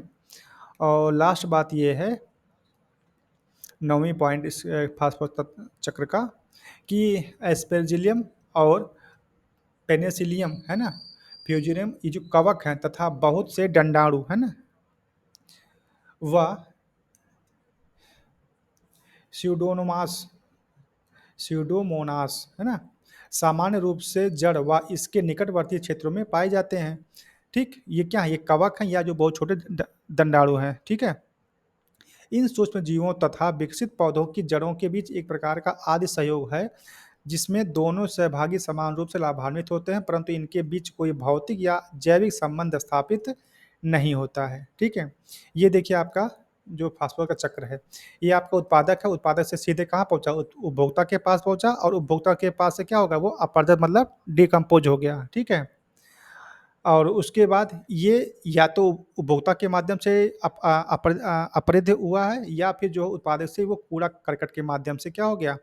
और लास्ट बात ये है, 9वीं पॉइंट इस फास्फोरस तत्व चक्र का, कि एस्पेरजिलियम और पेनिसिलियम है ना, फ्यूजेरियम, ये जो कवक हैं तथा बहुत से डंडाणु है ना, वह स्यूडोनोमास स्यूडोमोनास है ना, सामान्य रूप से जड़ व इसके निकटवर्ती क्षेत्रों में पाए जाते हैं। ठीक, ये क्या है, ये कवक हैं या जो बहुत छोटे दंडाणु हैं। ठीक है, इन सूक्ष्म जीवों तथा विकसित पौधों की जड़ों के बीच एक प्रकार का आदि सहयोग है, जिसमें दोनों सहभागी समान रूप से लाभान्वित होते हैं, परंतु इनके बीच कोई भौतिक या जैविक संबंध स्थापित नहीं होता है। ठीक है, ये देखिए आपका जो फास्फोरस का चक्र है, ये आपका उत्पादक है, उत्पादक से सीधे कहाँ पहुंचा, उपभोक्ता के पास पहुंचा, और उपभोक्ता के पास से क्या होगा, वो अपरदन मतलब डिकम्पोज हो गया। ठीक है, और उसके बाद ये या तो उपभोक्ता के माध्यम से अपरिद्ध हुआ है, या फिर जो उत्पादक से वो कूड़ा करकट के माध्यम से क्या हो गया,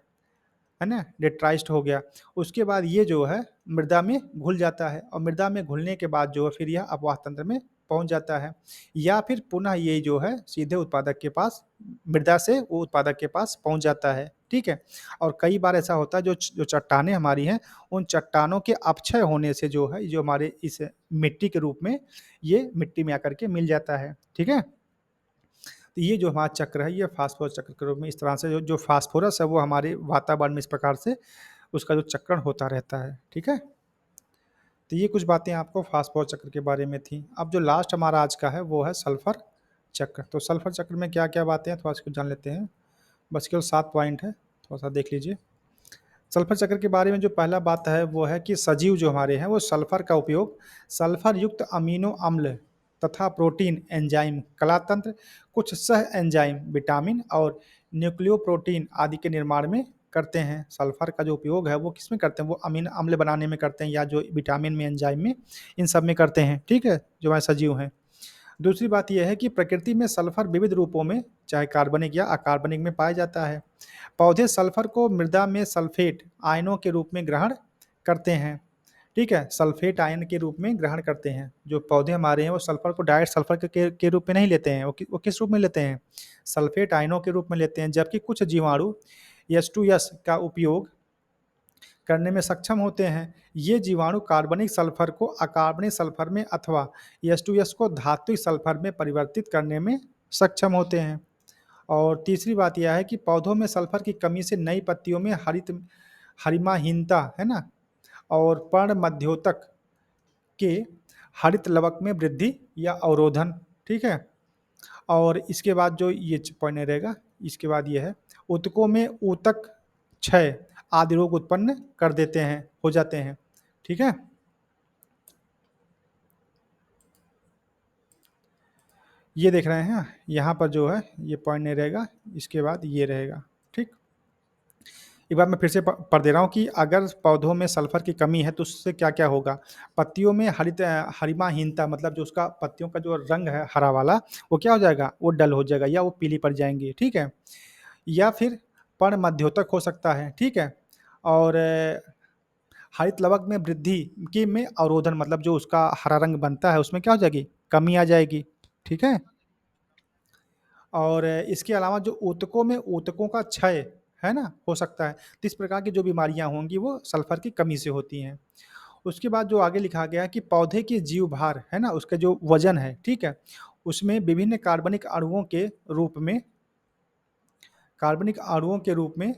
है ना, डेट्राइज्ड हो गया। उसके बाद ये जो है मृदा में घुल जाता है, और मृदा में घुलने के बाद जो है फिर यह अपवाह तंत्र में पहुंच जाता है, या फिर पुनः ये जो है सीधे उत्पादक के पास, मृदा से वो उत्पादक के पास पहुंच जाता है। ठीक है, और कई बार ऐसा होता है जो जो चट्टानें हमारी हैं, उन चट्टानों के अपक्षय होने से जो है, जो हमारे इस मिट्टी के रूप में ये मिट्टी में आकर के मिल जाता है। ठीक है, तो ये जो हमारा चक्र है, ये फास्फोरस चक्र के रूप में इस तरह से जो जो फास्फोरस है वो हमारे वातावरण में इस प्रकार से उसका जो चक्रण होता रहता है। ठीक है, तो ये कुछ बातें आपको फास्फोरस चक्र के बारे में थी। अब जो लास्ट हमारा आज का है वो है सल्फर चक्र। तो सल्फर चक्र में क्या क्या बातें हैं थोड़ा सा जान लेते हैं। बस केवल 7 पॉइंट है, थोड़ा सा देख लीजिए। सल्फर चक्र के बारे में जो पहला बात है वो है कि सजीव जो हमारे हैं वो सल्फर का उपयोग सल्फर युक्त अमीनो अम्ल तथा प्रोटीन, एंजाइम, कलातंत्र, कुछ सह एंजाइम, विटामिन और न्यूक्लियोप्रोटीन आदि के निर्माण में करते हैं। सल्फर का जो उपयोग है वो किस में करते हैं, वो अमीनो अम्ल बनाने में करते हैं, या जो विटामिन में, एंजाइम में, इन सब में करते हैं। ठीक है, जो हमारे सजीव हैं। दूसरी बात यह है कि प्रकृति में सल्फर विविध रूपों में, चाहे कार्बनिक या अकार्बनिक में, पाया जाता है। पौधे सल्फर को मृदा में सल्फेट आयनों के रूप में ग्रहण करते हैं। ठीक है, सल्फेट आयन के रूप में ग्रहण करते हैं। जो पौधे हमारे हैं वो सल्फर को डायरेक्ट सल्फर के रूप में नहीं लेते हैं, वो किस रूप में लेते हैं, सल्फेट आयनों के रूप में लेते हैं। जबकि कुछ जीवाणु H2S का उपयोग करने में सक्षम होते हैं। ये जीवाणु कार्बनिक सल्फर को अकार्बनिक सल्फर में अथवा H2S को धात्विक सल्फर में परिवर्तित करने में सक्षम होते हैं। और तीसरी बात यह है कि पौधों में सल्फर की कमी से नई पत्तियों में हरिमाहीनता है ना, और पर्ण मध्योतक के हरित लवक में वृद्धि या अवरोधन। ठीक है, और इसके बाद जो ये पॉइंट रहेगा, इसके बाद ये है ऊतकों में ऊतक क्षय आदि रोग उत्पन्न कर देते हैं, हो जाते हैं। ठीक है, ये देख रहे हैं, यहाँ पर जो है ये पॉइंट नहीं रहेगा, इसके बाद ये रहेगा। ठीक, एक बार मैं फिर से पढ़ दे रहा हूँ कि अगर पौधों में सल्फर की कमी है तो उससे क्या क्या होगा। पत्तियों में हरिमाहीनता, मतलब जो उसका पत्तियों का जो रंग है हरा वाला, वो क्या हो जाएगा, वो डल हो जाएगा या वो पीली पड़ जाएंगी। ठीक है, या फिर पर्ण मध्योतक हो सकता है। ठीक है, और हरित लवक में वृद्धि की में अवरोधन, मतलब जो उसका हरा रंग बनता है उसमें क्या हो जाएगी, कमी आ जाएगी। ठीक है, और इसके अलावा जो ऊतकों में ऊतकों का क्षय है ना, हो सकता है। तो इस प्रकार की जो बीमारियां होंगी वो सल्फर की कमी से होती हैं। उसके बाद जो आगे लिखा गया है कि पौधे की जीव भार है ना, उसका जो वजन है, ठीक है, उसमें विभिन्न कार्बनिक अणुओं के रूप में, कार्बनिक अणुओं के रूप में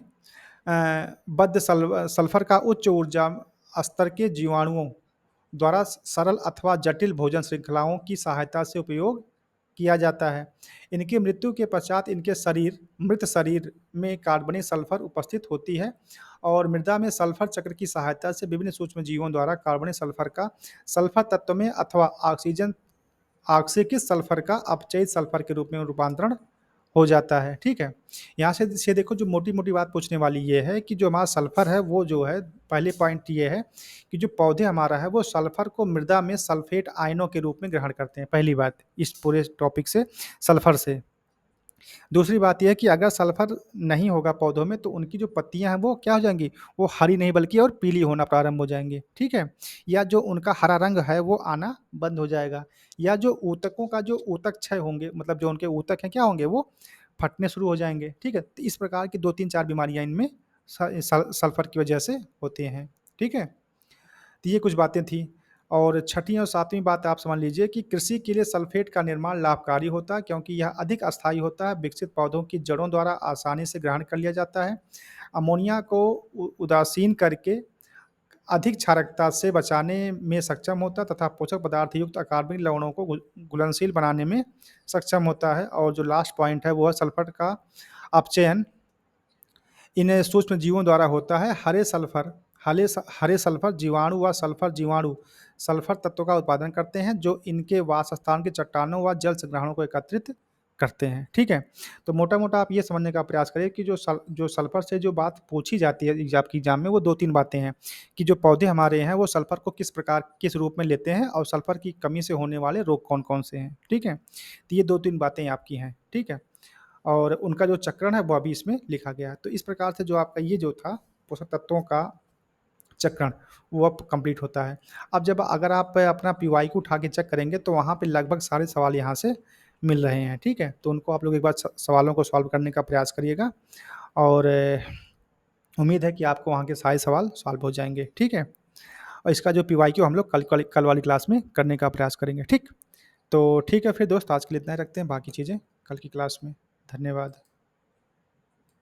बद्ध सल्फर का उच्च ऊर्जा स्तर के जीवाणुओं द्वारा सरल अथवा जटिल भोजन श्रृंखलाओं की सहायता से उपयोग किया जाता है। इनकी मृत्यु के पश्चात इनके मृत शरीर में कार्बनिक सल्फर उपस्थित होती है, और मृदा में सल्फर चक्र की सहायता से विभिन्न सूक्ष्म जीवों द्वारा कार्बनिक सल्फर का सल्फर तत्व में अथवा ऑक्सीकृत सल्फर का अपचयित सल्फर के रूप में रूपांतरण हो जाता है। ठीक है, यहाँ से देखो जो मोटी मोटी बात पूछने वाली ये है कि जो हमारा सल्फर है वो जो है, पहले पॉइंट ये है कि जो पौधे हमारा है वो सल्फर को मृदा में सल्फेट आयनों के रूप में ग्रहण करते हैं। पहली बात इस पूरे टॉपिक से, सल्फर से। दूसरी बात ये है कि अगर सल्फ़र नहीं होगा पौधों में तो उनकी जो पत्तियाँ हैं वो क्या हो जाएँगी? वो हरी नहीं बल्कि और पीली होना प्रारंभ हो जाएँगी, ठीक है? या जो उनका हरा रंग है वो आना बंद हो जाएगा, या जो ऊतकों का जो ऊतक क्षय होंगे, मतलब जो उनके ऊतक हैं क्या होंगे? वो फटने शुरू हो जाएँगे, ठीक है? तो इस प्रकार की 2-3-4 बीमारियाँ इनमें सल्फ़र की वजह से होते हैं, ठीक है? तो ये कुछ बातें थी। और छठी और सातवीं बात आप समझ लीजिए कि कृषि के लिए सल्फेट का निर्माण लाभकारी होता है, क्योंकि यह अधिक अस्थायी होता है, विकसित पौधों की जड़ों द्वारा आसानी से ग्रहण कर लिया जाता है। अमोनिया को उदासीन करके अधिक क्षारकता से बचाने में सक्षम होता है तथा पोषक पदार्थ युक्त अकार्बनिक लवणों को घुलनशील बनाने में सक्षम होता है। और जो लास्ट पॉइंट है वो है सल्फर का अपचयन इन सूक्ष्म जीवों द्वारा होता है। हरे सल्फर जीवाणु व सल्फर जीवाणु सल्फर तत्व का उत्पादन करते हैं, जो इनके वासस्थान की चट्टानों व जल संग्रहणों को एकत्रित करते हैं, ठीक है? तो मोटा-मोटा आप ये समझने का प्रयास करिए कि जो सल्फर से जो बात पूछी जाती है आपकी एग्ज़ाम में, वो 2-3 बातें हैं कि जो पौधे हमारे हैं वो सल्फर को किस रूप में लेते हैं और सल्फर की कमी से होने वाले रोग कौन-कौन से हैं, ठीक है? तो ये 2-3 बातें आपकी हैं, ठीक है? और उनका जो चक्रण है वो अभी इसमें लिखा गया है। तो इस प्रकार से जो आपका ये जो था पोषक तत्वों का चक्रण, वो अब कंप्लीट होता है। अब जब अगर आप अपना पीवाई को उठा के चेक करेंगे तो वहाँ पे लगभग सारे सवाल यहाँ से मिल रहे हैं, ठीक है? तो उनको आप लोग एक बार सवालों को सॉल्व करने का प्रयास करिएगा और उम्मीद है कि आपको वहाँ के सारे सवाल सॉल्व हो जाएँगे, ठीक है? और इसका जो पीवाईक्यू हम लोग कल वाली क्लास में करने का प्रयास करेंगे, ठीक? तो ठीक है फिर दोस्त, आज के लिए इतना ही रखते हैं, बाकी चीज़ें कल की क्लास में। धन्यवाद।